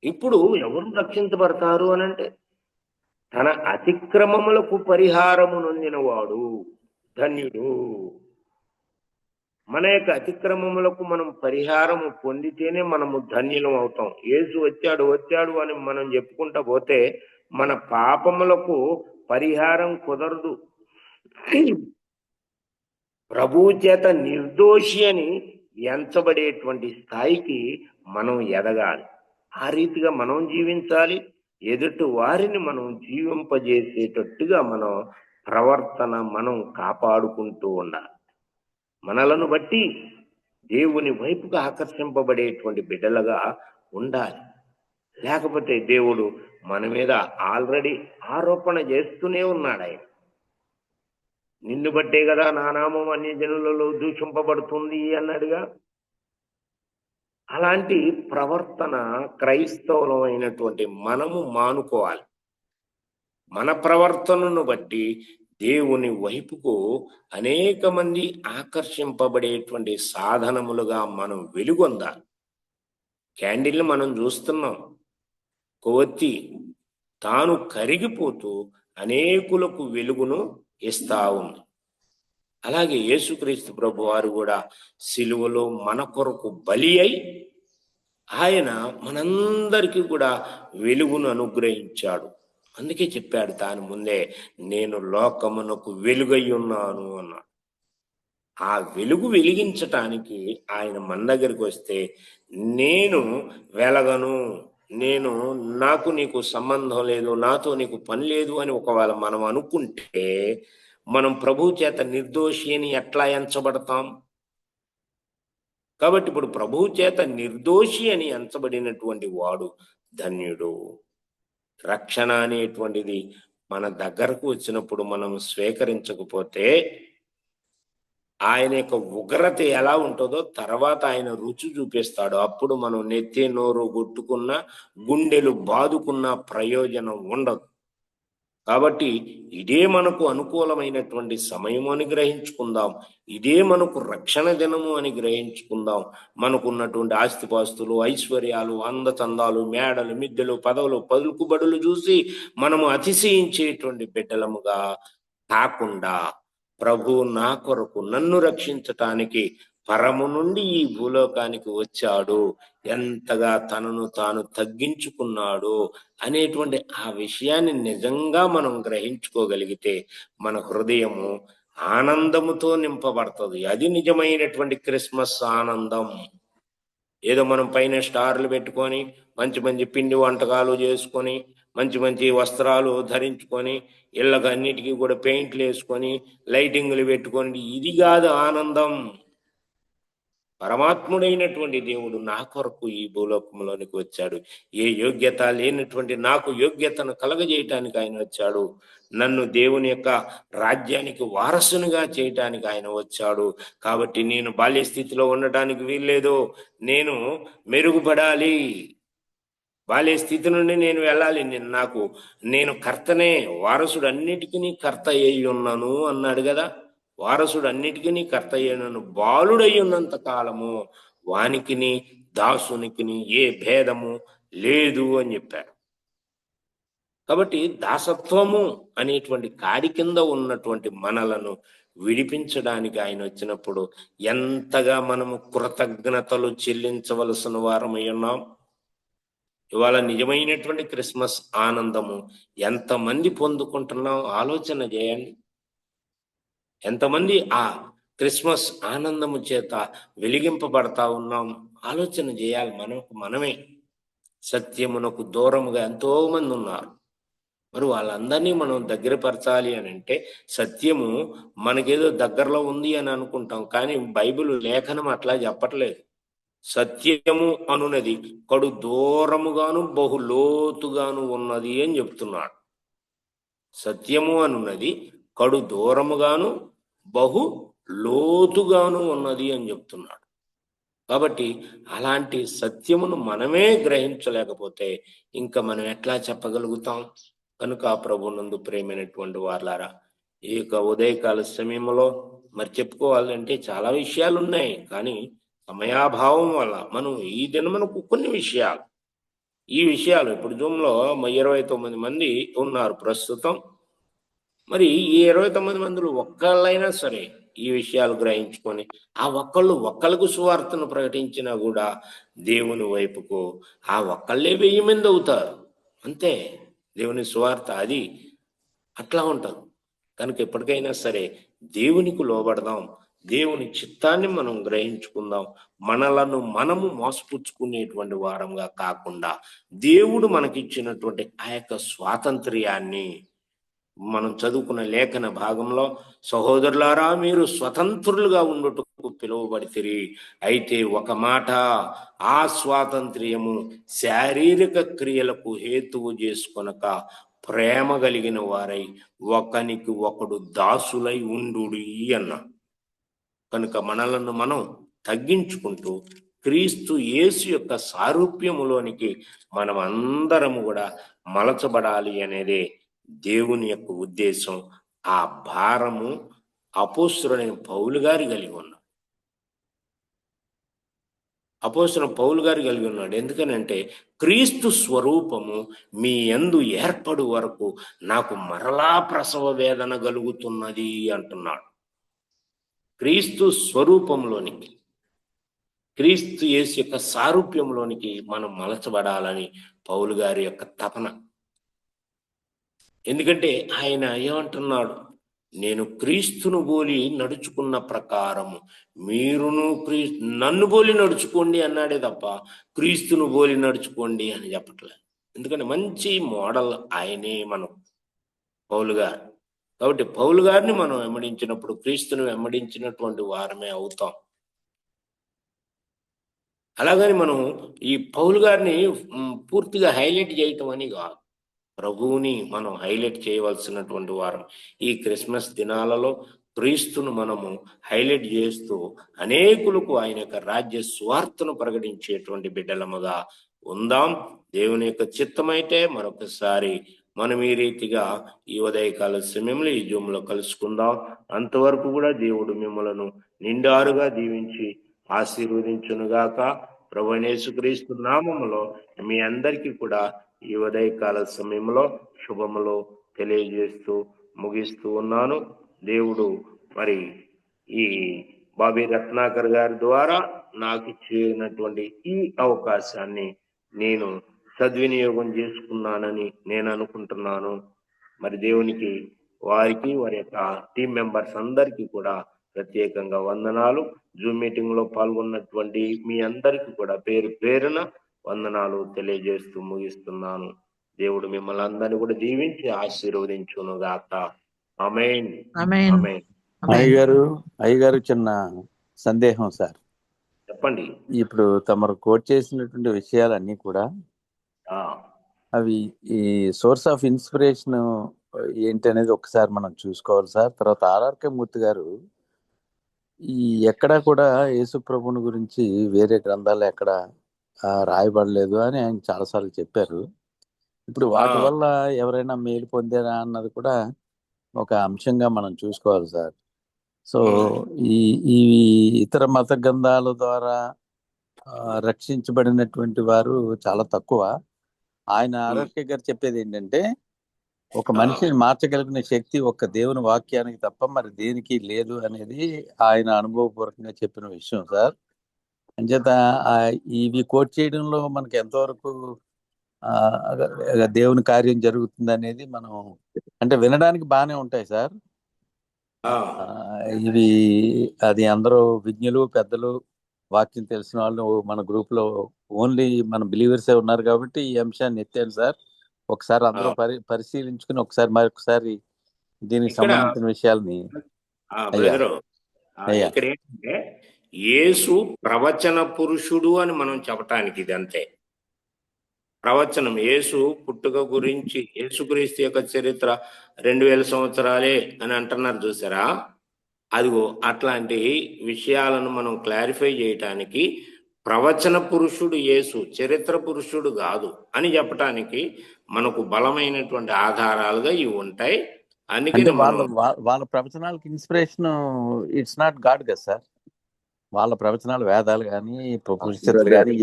ఇప్పుడు ఎవరు రక్షించబడతారు అని అంటే తన అతిక్రమములకు పరిహారము నొందినవాడు ధన్యుడు. మన యొక్క అతిక్రమములకు మనం పరిహారము పొందితేనే మనము ధన్యులం అవుతాం. యేసు వచ్చాడు అని మనం చెప్పుకుంటా పోతే మన పాపములకు పరిహారం కుదరదు. ప్రభువు చేత నిర్దోషి అని ఎంచబడేటువంటి స్థాయికి మనం ఎదగాలి. ఆ రీతిగా మనం జీవించాలి. ఎదుటి వారిని మనం జీవింపజేసేటట్టుగా మనం ప్రవర్తన మనం కాపాడుకుంటూ ఉండాలి. మనలను బట్టి దేవుని వైపుగా ఆకర్షింపబడేటువంటి బిడ్డలుగా ఉండాలి. లేకపోతే దేవుడు మన మీద ఆల్రెడీ ఆరోపణ చేస్తూనే ఉన్నాడు. ఆయన నిన్ను బట్టే కదా నా నామం అన్యజనులలో దూషింపబడుతుంది అన్నాడుగా. అలాంటి ప్రవర్తన క్రైస్తవులమైనటువంటి మనము మానుకోవాలి. మన ప్రవర్తనను బట్టి దేవుని వైపుకు అనేక మంది ఆకర్షింపబడేటువంటి సాధనములుగా మనం వెలుగొందాలి. క్యాండిల్ని మనం చూస్తున్నాం. కొవ్వొత్తి తాను కరిగిపోతూ అనేకులకు వెలుగును ఇస్తా ఉంది. అలాగే యేసుక్రీస్తు ప్రభు వారు కూడా సిలువలో మన కొరకు బలి అయి ఆయన మనందరికీ కూడా వెలుగును అనుగ్రహించాడు. అందుకే చెప్పాడు తాను ముందే, నేను లోకమునకు వెలుగై ఉన్నాను అన్నాడు. ఆ వెలుగు వెలిగించటానికి ఆయన మన దగ్గరికి వస్తే నేను వెలగను, నాకు నీకు సంబంధం లేదు, నాతో నీకు పని లేదు అని ఒకవేళ మనం అనుకుంటే మనం ప్రభు చేత నిర్దోషి అని ఎట్లా ఎంచబడతాం? కాబట్టి ఇప్పుడు ప్రభువు చేత నిర్దోషి అని ఎంచబడినటువంటి వాడు ధన్యుడు. రక్షణ అనేటువంటిది మన దగ్గరకు వచ్చినప్పుడు మనం స్వీకరించకపోతే ఆయన యొక్క ఉగ్రత ఎలా ఉంటుందో తర్వాత ఆయన రుచి చూపిస్తాడు. అప్పుడు మనం నెత్తి నోరు కొట్టుకున్న గుండెలు బాదుకున్న ప్రయోజనం ఉండదు. కాబట్టి ఇదే మనకు అనుకూలమైనటువంటి సమయం అని గ్రహించుకుందాం. ఇదే మనకు రక్షణ దినము అని గ్రహించుకుందాం. మనకున్నటువంటి ఆస్తిపాస్తులు, ఐశ్వర్యాలు, అందచందాలు, మేడలు, మిద్దెలు, పదవులు, పలుకుబడులు చూసి మనము అతిశయించేటువంటి బిడ్డలముగా కాకుండా ప్రభు నా కొరకు నన్ను రక్షించటానికి పరము నుండి ఈ భూలోకానికి వచ్చాడు, ఎంతగా తనను తాను తగ్గించుకున్నాడు అనేటువంటి ఆ విషయాన్ని నిజంగా మనం గ్రహించుకోగలిగితే మన హృదయము ఆనందముతో నింపబడుతుంది. అది నిజమైనటువంటి క్రిస్మస్ ఆనందం. ఏదో మనం పైన స్టార్లు పెట్టుకొని మంచి మంచి పిండి వంటకాలు చేసుకొని మంచి మంచి వస్త్రాలు ధరించుకొని ఇళ్ళకి అన్నిటికీ కూడా పెయింట్లు వేసుకొని లైటింగ్లు పెట్టుకొని ఇది కాదు ఆనందం. పరమాత్ముడైనటువంటి దేవుడు నా కొరకు ఈ భూలోకంలోనికి వచ్చాడు. ఏ యోగ్యత లేనటువంటి నాకు యోగ్యతను కలగజేయటానికి ఆయన వచ్చాడు. నన్ను దేవుని యొక్క రాజ్యానికి వారసునిగా చేయటానికి ఆయన వచ్చాడు. కాబట్టి నేను బాల్య స్థితిలో ఉండటానికి వీల్లేదు. నేను మెరుగుపడాలి. బాల్య స్థితి నుండి నేను వెళ్ళాలి. నేను కర్తనే, వారసుడు అన్నిటికీ కర్త అయి ఉన్నాను అన్నాడు కదా. వారసుడు అన్నిటికీ కర్త అయ్యను, బాలుడై ఉన్నంత కాలము వానికిని దాసునికిని ఏ భేదము లేదు అని చెప్పాడు. కాబట్టి దాసత్వము అనేటువంటి కాడి కింద ఉన్నటువంటి మనలను విడిపించడానికి ఆయన వచ్చినప్పుడు ఎంతగా మనము కృతజ్ఞతలు చెల్లించవలసిన వారమై ఉన్నాం. ఇవాళ నిజమైనటువంటి క్రిస్మస్ ఆనందము ఎంతమంది పొందుకుంటున్నాం ఆలోచన చేయండి. ఎంతమంది ఆ క్రిస్మస్ ఆనందము చేత వెలిగింపబడతా ఉన్నాం ఆలోచన చేయాలి. మనమే సత్యమునకు దూరముగా ఎంతో మంది ఉన్నారు. మరి వాళ్ళందరినీ మనం దగ్గరపరచాలి అని అంటే సత్యము మనకేదో దగ్గరలో ఉంది అని అనుకుంటాం, కానీ బైబిల్ లేఖనం అట్లా చెప్పట్లేదు. సత్యము అనున్నది కడు దూరముగాను బహు లోతుగాను ఉన్నది అని చెప్తున్నాడు. సత్యము అనున్నది కడు దూరముగాను బహు లోతుగాను ఉన్నది అని చెప్తున్నాడు. కాబట్టి అలాంటి సత్యమును మనమే గ్రహించలేకపోతే ఇంకా మనం ఎట్లా చెప్పగలుగుతాం? కనుక ప్రభునందు ప్రేమైనటువంటి వార్లారా, ఈ యొక్క ఉదయకాల సమయంలో మరి చెప్పుకోవాలంటే చాలా విషయాలు ఉన్నాయి, కానీ సమయాభావం వల్ల మనం ఈ దినమునకు కొన్ని ఈ విషయాలు ఇప్పుడు జూమ్లో 29 మంది ఉన్నారు ప్రస్తుతం. మరి ఈ 29 మందిలో ఒక్కళ్ళైనా సరే ఈ విషయాలు గ్రహించుకొని ఆ ఒక్కళ్ళకు సువార్తను ప్రకటించినా కూడా దేవుని వైపుకు ఆ ఒక్కళ్ళే 1000 మంది అవుతారు. అంతే దేవుని సువార్త అది అట్లా ఉంటుంది. కనుక ఎప్పటికైనా సరే దేవునికి లోబడదాం, దేవుని చిత్తాన్ని మనం గ్రహించుకుందాం. మనలను మనము మోసపుచ్చుకునేటువంటి వారంగా కాకుండా దేవుడు మనకిచ్చినటువంటి ఆ యొక్క స్వాతంత్ర్యాన్ని మనం చదువుకున్న లేఖన భాగంలో సహోదరులారా మీరు స్వతంత్రులుగా ఉండుటకు పిలువబడితిరి, అయితే ఒక మాట, ఆ స్వాతంత్ర్యము శారీరక క్రియలకు హేతువు చేసుకొనక ప్రేమ కలిగిన వారై ఒకనికి ఒకడు దాసులై ఉండుడి అన్నా. కనుక మనలను మనం తగ్గించుకుంటూ క్రీస్తు యేసు యొక్క సారూప్యములోనికి మనం అందరము కూడా మలచబడాలి అనేదే దేవుని యొక్క ఉద్దేశం. ఆ భారము అపోస్తలుడైన పౌలు గారు కలిగి ఉన్నాడు. అపోస్తలుడైన పౌలు గారు కలిగి ఉన్నాడు. ఎందుకనంటే క్రీస్తు స్వరూపము మీ యందు ఏర్పడు వరకు నాకు మరలా ప్రసవ వేదన కలుగుతున్నది అంటున్నాడు. క్రీస్తు స్వరూపంలోనికి, క్రీస్తు యేసు యొక్క సారూప్యంలోనికి మనం మలచబడాలని పౌలు గారి యొక్క తపన. ఎందుకంటే ఆయన ఏమంటున్నాడు, నేను క్రీస్తును పోలి నడుచుకున్న ప్రకారము మీరును నన్ను పోలి నడుచుకోండి అన్నాడే తప్ప క్రీస్తును పోలి నడుచుకోండి అని చెప్పట్లేదు. ఎందుకంటే మంచి మోడల్ ఆయనే మనం పౌలు గారు. కాబట్టి పౌలు గారిని మనం వెంబడించినప్పుడు క్రీస్తును వెంబడించినటువంటి వారమే అవుతాం. అలాగని మనం ఈ పౌలు గారిని పూర్తిగా హైలైట్ చేయటం అని కాదు, ప్రభువుని మనం హైలైట్ చేయవలసినటువంటి వారం. ఈ క్రిస్మస్ దినాలలో క్రీస్తును మనము హైలైట్ చేస్తూ అనేకులకు ఆయన యొక్క రాజ్య సువార్తను ప్రకటించేటువంటి బిడ్డలముగా ఉందాం. దేవుని యొక్క చిత్తమైతే మరొకసారి మనం ఈ రీతిగా ఈ ఉదయకాల సమయంలో ఈ జూమ్లో కలుసుకుందాం. అంతవరకు కూడా దేవుడు మిమ్మలను నిండారుగా దీవించి ఆశీర్వదించునుగాక. ప్రభువైన యేసుక్రీస్తు నామములో మీ అందరికీ కూడా ఈ ఉదయకాల సమయంలో శుభములు తెలియజేస్తూ ముగిస్తూ ఉన్నాను. దేవుడు మరి ఈ బాబీ రత్నాకర్ గారి ద్వారా నాకు ఇచ్చినటువంటి ఈ అవకాశాన్ని నేను సద్వినియోగం చేసుకున్నానని నేను అనుకుంటున్నాను. మరి దేవునికి వారికి వారి యొక్క టీం మెంబర్స్ అందరికీ కూడా ప్రత్యేకంగా వందనాలు. జూమ్ మీటింగ్ లో పాల్గొన్నటువంటి మీ అందరికీ కూడా పేరు పేరున వందనాలు తెలియజేస్తూ ముగిస్తున్నాను. దేవుడు మిమ్మల్ని అందరినీ కూడా దీవించి ఆశీర్వదించును గాక. ఆమేన్. ఆమేన్. ఆమేన్. అయ్యగారు చిన్న సందేహం సార్. చెప్పండి. ఇప్పుడు తమరు కోట్ చేసినటువంటి విషయాలన్నీ కూడా ఆ, అవి ఈ సోర్స్ ఆఫ్ ఇన్స్పిరేషన్ ఏంటి అనేది ఒకసారి మనం చూసుకోవాలి సార్. తర్వాత ఆర్ఆర్కే మూర్తి గారు ఈ ఎక్కడా కూడా యేసు ప్రభుని గురించి వేరే గ్రంథాలు ఎక్కడ రాయబడలేదు అని ఆయన చాలాసార్లు చెప్పారు. ఇప్పుడు వాటి ఆ. వల్ల ఎవరైనా మేలు పొందారా అన్నది కూడా ఒక అంశంగా మనం చూసుకోవాలి సార్. సో ఈ ఈ ఇతర మత గ్రంథాల ద్వారా రక్షించబడినటువంటి వారు చాలా తక్కువ. ఆయన ఆర్ఆర్కే గారు చెప్పేది ఏంటంటే ఒక మనిషిని మార్చగలిగిన శక్తి ఒక్క దేవుని వాక్యానికి తప్ప మరి దేనికి లేదు అనేది ఆయన అనుభవపూర్వకంగా చెప్పిన విషయం సార్. అంచేత ఇవి కోట్ చేయడంలో మనకి ఎంతవరకు దేవుని కార్యం జరుగుతుంది అనేది మనం అంటే వినడానికి బాగానే ఉంటాయి సార్. ఇవి అది అందరూ విజ్ఞులు పెద్దలు వాక్యం తెలిసిన వాళ్ళు మన గ్రూప్ లో ఓన్లీ మన బిలీవర్సే ఉన్నారు కాబట్టి ఈ అంశాన్ని ఎత్తాను సార్. ఒకసారి అందరూ పరిశీలించుకుని ఒకసారి మరొకసారి దీనికి సంబంధించిన విషయాల్ని ఇక్కడ ఏంటంటే యేసు ప్రవచన పురుషుడు అని మనం చెప్పటానికి ఇది అంతే. ప్రవచనం యేసు పుట్టుక గురించి యేసుక్రీస్తు యొక్క చరిత్ర 2000 సంవత్సరాలే అని అంటున్నారు చూసారా. అదిగో అట్లాంటి విషయాలను మనం క్లారిఫై చేయటానికి ప్రవచన పురుషుడు యేసు, చరిత్ర పురుషుడు కాదు అని చెప్పటానికి మనకు బలమైనటువంటి ఆధారాలుగా ఇవి ఉంటాయి. అందుకని వాళ్ళ ప్రవచనాలకు ఇన్స్పిరేషన్ ఇట్స్ నాట్ గాడ్ కదా సార్. వాళ్ళ ప్రవచనాలు వేదాలు కానీ ఉపనిషత్తులు కానీ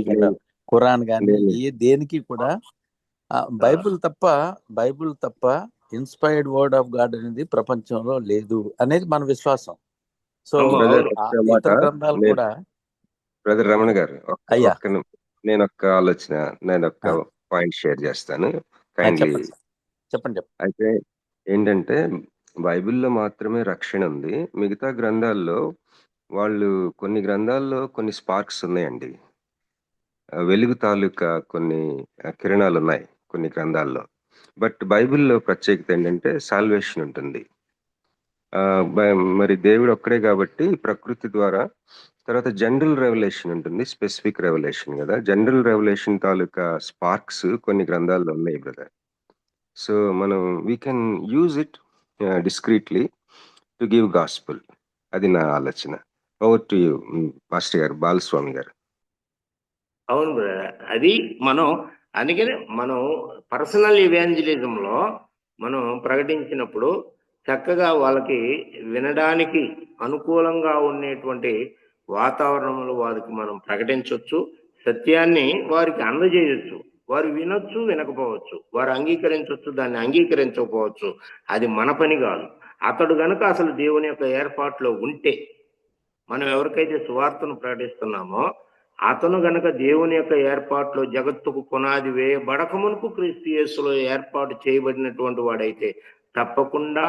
ఖురాన్ కానీ దేనికి కూడా బైబుల్ తప్ప ఇన్స్పైర్డ్ వర్డ్ ఆఫ్ గాడ్ అనేది ప్రపంచంలో లేదు అనేది మన విశ్వాసం. సో ఇతర గ్రంథాలు కూడా బ్రదర్ రమణ గారు నేను ఒక పాయింట్ షేర్ చేస్తాను. చెప్పండి. అయితే ఏంటంటే బైబిల్లో మాత్రమే రక్షణ ఉంది. మిగతా గ్రంథాల్లో కొన్ని గ్రంథాల్లో కొన్ని స్పార్క్స్ ఉన్నాయండి. వెలుగు తాలూకా కొన్ని కిరణాలు ఉన్నాయి కొన్ని గ్రంథాల్లో. బట్ బైబిల్లో ప్రత్యేకత ఏంటంటే సాల్వేషన్ ఉంటుంది. మరి దేవుడు ఒక్కడే కాబట్టి ప్రకృతి ద్వారా, తర్వాత జనరల్ రెవల్యూషన్ ఉంటుంది, స్పెసిఫిక్ రెవల్యూషన్ కదా. జనరల్ రెవల్యూషన్ తాలూకా స్పార్క్స్ కొన్ని గ్రంథాల్లో ఉన్నాయి బ్రదర్. సో మనం we can use it discreetly to give gospel. అది నా ఆలోచన. ఓవర్ టు యూ పాస్టర్ గారు, బాలస్వామి గారు. అవును బ్రదర్, అది అందుకనే మనం పర్సనల్ ఇవాంజలిజంలో మనం ప్రకటించినప్పుడు చక్కగా వాళ్ళకి వినడానికి అనుకూలంగా ఉండేటువంటి వాతావరణంలో వారికి మనం ప్రకటించవచ్చు, సత్యాన్ని వారికి అందజేయచ్చు. వారు వినొచ్చు, వినకపోవచ్చు, వారు అంగీకరించవచ్చు, దాన్ని అంగీకరించకపోవచ్చు. అది మన పని కాదు. అతడు గనుక అసలు దేవుని యొక్క ఏర్పాటులో ఉంటే, మనం ఎవరికైతే సువార్తను ప్రకటిస్తున్నామో అతను గనక దేవుని యొక్క ఏర్పాటులో జగత్తుకు పునాది వేయబడకమునుకు క్రీస్తు యేసులో ఏర్పాటు చేయబడినటువంటి వాడైతే తప్పకుండా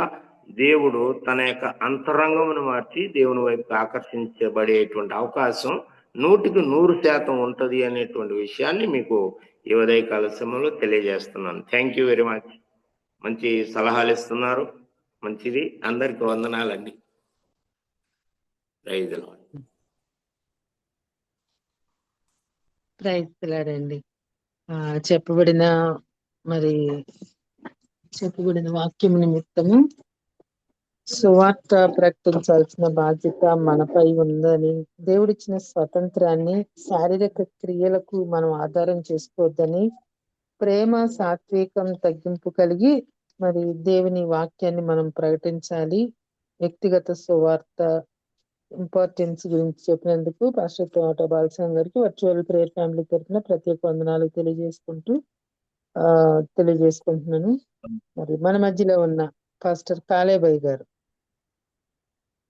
దేవుడు తన యొక్క అంతరంగమును మార్చి దేవుని వైపు ఆకర్షించబడేటువంటి అవకాశం 100% ఉంటది అనేటువంటి విషయాన్ని మీకు ఈ ఉదయకాల సమయంలో తెలియజేస్తున్నాను. Thank you very much. మంచి సలహాలు ఇస్తున్నారు, మంచిది. అందరికి వందనాలండి. Praise the Lord. ప్రయత్నాడండి. చెప్పబడిన వాక్యం నిమిత్తము సువార్త ప్రకటించాల్సిన బాధ్యత మనపై ఉందని, దేవుడిచ్చిన స్వతంత్రాన్ని శారీరక క్రియలకు మనం ఆధారం చేసుకోవద్దని, ప్రేమ, సాత్వికం, తగ్గింపు కలిగి దేవుని వాక్యాన్ని మనం ప్రకటించాలి. వ్యక్తిగత సువార్త ఇంపార్టెన్స్ గురించి చెప్పినందుకు పాస్టర్ తోట బాలస్వామి గారికి వర్చువల్ ప్రేయర్ ఫ్యామిలీ తరఫున ప్రత్యేక వందనాలు తెలియజేసుకుంటున్నాను. మన మధ్యలో ఉన్న పాస్టర్ కాలేబయ్య గారు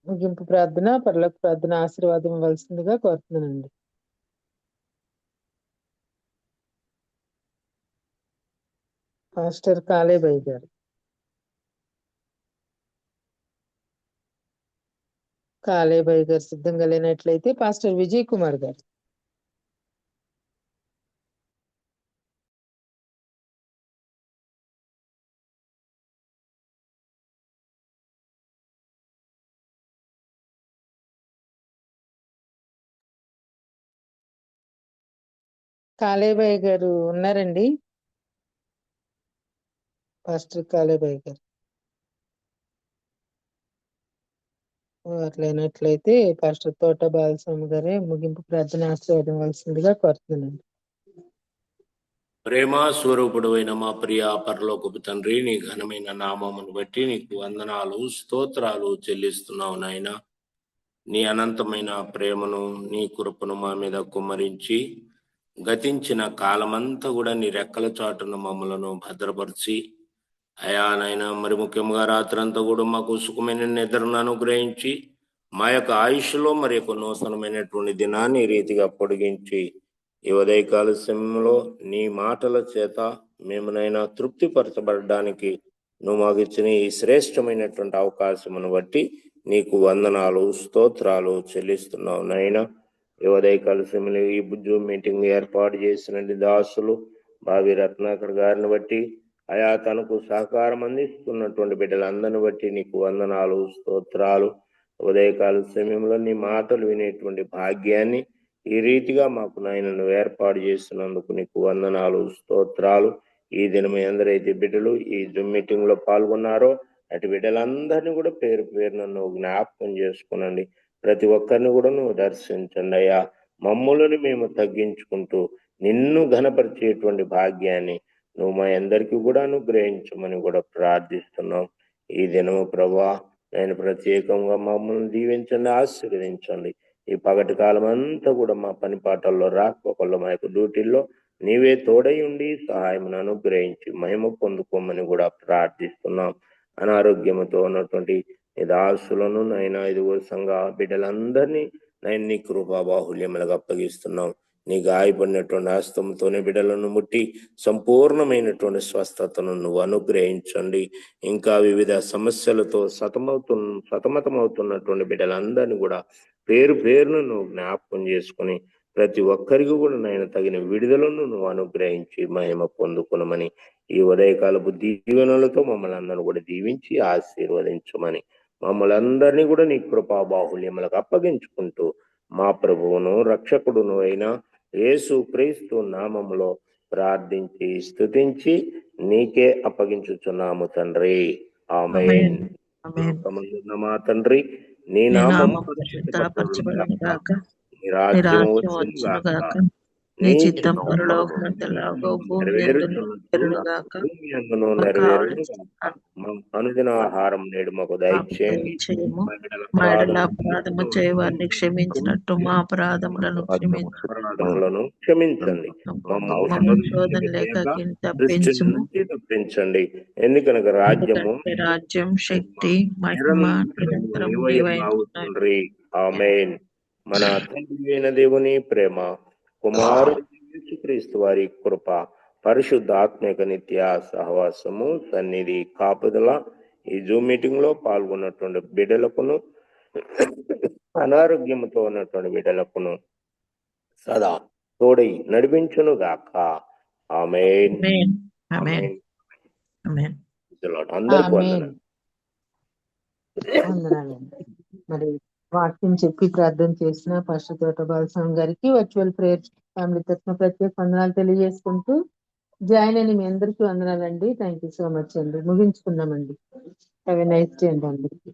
ముగింపు ప్రార్థన, పరలోక ప్రార్థన ఆశీర్వాదం ఇవ్వాల్సిందిగా కోరుతున్నానండి. పాస్టర్ కాలేబయ్య గారు. కాలేబాయ్ గారు సిద్ధంగా లేనట్లయితే పాస్టర్ విజయ్ కుమార్ గారు. కాలేబాయ్ గారు ఉన్నారండి? పాస్టర్ కాలేబాయ్ గారు లేనట్లయితే పాస్టర్ తోట బాలస్వామి గారే ముగింపు ప్రార్థన ఆశీర్వదించవలసిందిగా కోరుతున్నాను. ప్రేమ స్వరూపుడు అయిన మా ప్రియ పరలోకపు తండ్రి, నీ ఘనమైన నామమును బట్టి నీకు వందనాలు స్తోత్రాలు చెల్లిస్తున్నావు నాయన. నీ అనంతమైన ప్రేమను నీ కృపను మా మీద కుమ్మరించి గతించిన కాలమంతా కూడా నీ రెక్కల చాటున మమ్మలను భద్రపరిచి అయా నాయన మరి ముఖ్యంగా రాత్రంతా కూడా మాకు సుఖమైన నిద్రను అనుగ్రహించి మా యొక్క ఆయుష్లో మరి యొక్క నూతనమైనటువంటి దినాన్ని ఈ రీతిగా పొడిగించి ఈ ఉదయకాల సమయంలో నీ మాటల చేత మేమునైనా తృప్తిపరచబడడానికి నువ్వు మాకు ఇచ్చిన ఈ శ్రేష్టమైనటువంటి అవకాశమును బట్టి నీకు వందనాలు స్తోత్రాలు చెల్లిస్తున్నావు నాయనా. ఈ ఉదయకాల సమయంలో ఈ జూమ్ మీటింగ్ ఏర్పాటు చేసిన దాసులు బావి రత్నాకర్ గారిని బట్టి అయా తనకు సహకారం అందిస్తున్నటువంటి బిడ్డలందరిని బట్టి నీకు వందనాలు స్తోత్రాలు. ఉదయకాల సమయంలో నీ మాటలు వినేటువంటి భాగ్యాన్ని ఈ రీతిగా మాకు నాయనను ఏర్పాటు చేస్తున్నందుకు నీకు వందనాలు స్తోత్రాలు. ఈ దినం ఎందరైతే బిడ్డలు ఈ జూమ్ మీటింగ్ లో పాల్గొన్నారో అటు బిడ్డలందరినీ కూడా పేరు పేరున నువ్వు జ్ఞాపకం చేసుకునండి. ప్రతి ఒక్కరిని కూడా నువ్వు దర్శించండి అయ్యా. మమ్ములను మేము తగ్గించుకుంటూ నిన్ను ఘనపరిచేటువంటి భాగ్యాన్ని నువ్వు మా అందరికీ కూడా అనుగ్రహించమని కూడా ప్రార్థిస్తున్నాం. ఈ దినము ప్రభా నేను ప్రత్యేకంగా మమ్మల్ని దీవించండి, ఆశీర్వదించండి. ఈ పగటి కాలం అంతా కూడా మా పని పాటల్లో రాకపోకల్లో మా యొక్క డ్యూటీల్లో నీవే తోడై ఉండి సహాయం అనుగ్రహించి మహిమ పొందుకోమని కూడా ప్రార్థిస్తున్నాం. అనారోగ్యంతో ఉన్నటువంటి నీ దాసులను నైనా ఇదిగో సంఘ బిడ్డలందరినీ నేను నీ కృపా బాహుల్యములకు అప్పగిస్తున్నాం. నీ గాయపడినటువంటి హస్తంతోనే బిడ్డలను ముట్టి సంపూర్ణమైనటువంటి స్వస్థతను నువ్వు అనుగ్రహించండి. ఇంకా వివిధ సమస్యలతో సతమతమవుతున్నటువంటి బిడ్డలందరినీ కూడా పేరు పేరును నువ్వు జ్ఞాపకం చేసుకుని ప్రతి ఒక్కరికి కూడా నేను తగిన విడుదలను నువ్వు అనుగ్రహించి మహిమ పొందుకునమని ఈ ఉదయకాలపు దీవెనలతో మమ్మల్ని అందరూ కూడా దీవించి ఆశీర్వదించమని మమ్మల్ని అందరినీ కూడా నీ కృపా బాహుల్యములకు అప్పగించుకుంటూ మా ప్రభువును రక్షకుడును అయిన యేసు క్రీస్తు నామములో ప్రార్థించి స్తుతించి నీకే అప్పగించుచున్నాము తండ్రి. ఆమేన్. మా తండ్రి నీ నామము పరిశుద్ధపరచబడును గాక, నీ రాజ్యం వచ్చును వచ్చును గాక, నీ చిత్తం పరలోకమంతెలాగో భూమి యందు నెరవేరును గాక. అనుదిన ఆహారం నేడు మాకు దయచేయండి. మా ఎడల అపరాధము చేయవారిని క్షమించినట్టు మా అపరాధములను క్షమించండి. శోధన లేక తప్పించండి. ఎందుకనగా రాజ్యం శక్తి మహిమ నిరంతరం తండ్రి. ఆమేన్. మన తండ్రి అయిన దేవుని ప్రేమ, కుమారుడు యేసుక్రీస్తు వారి కృప, పరిశుద్ధాత్మిక నిత్య సహవాసము, సన్నిధి, కాపుదల ఈ జూమ్ మీటింగ్ లో పాల్గొన్నటువంటి బిడ్డలకును అనారోగ్యంతో ఉన్నటువంటి బిడ్డలకును సదా తోడై నడిపించును గాక. ఆమేన్. అందరికీ వందనాలండి. మరి వాక్యం చెప్పి ప్రార్థన చేసిన పాస్టర్ తోట బాలస్వామి గారికి వర్చువల్ ప్రేయర్ ఫ్యామిలీ తరఫున ప్రత్యేక వందనాలు తెలియజేసుకుంటూ జాయిన్ అని మీ అందరికీ వందనాలండి. థ్యాంక్ యూ సో మచ్ అండి. ముగించుకున్నామండి. హ్యావ్ ఎ నైస్ డే అండి అందరికీ.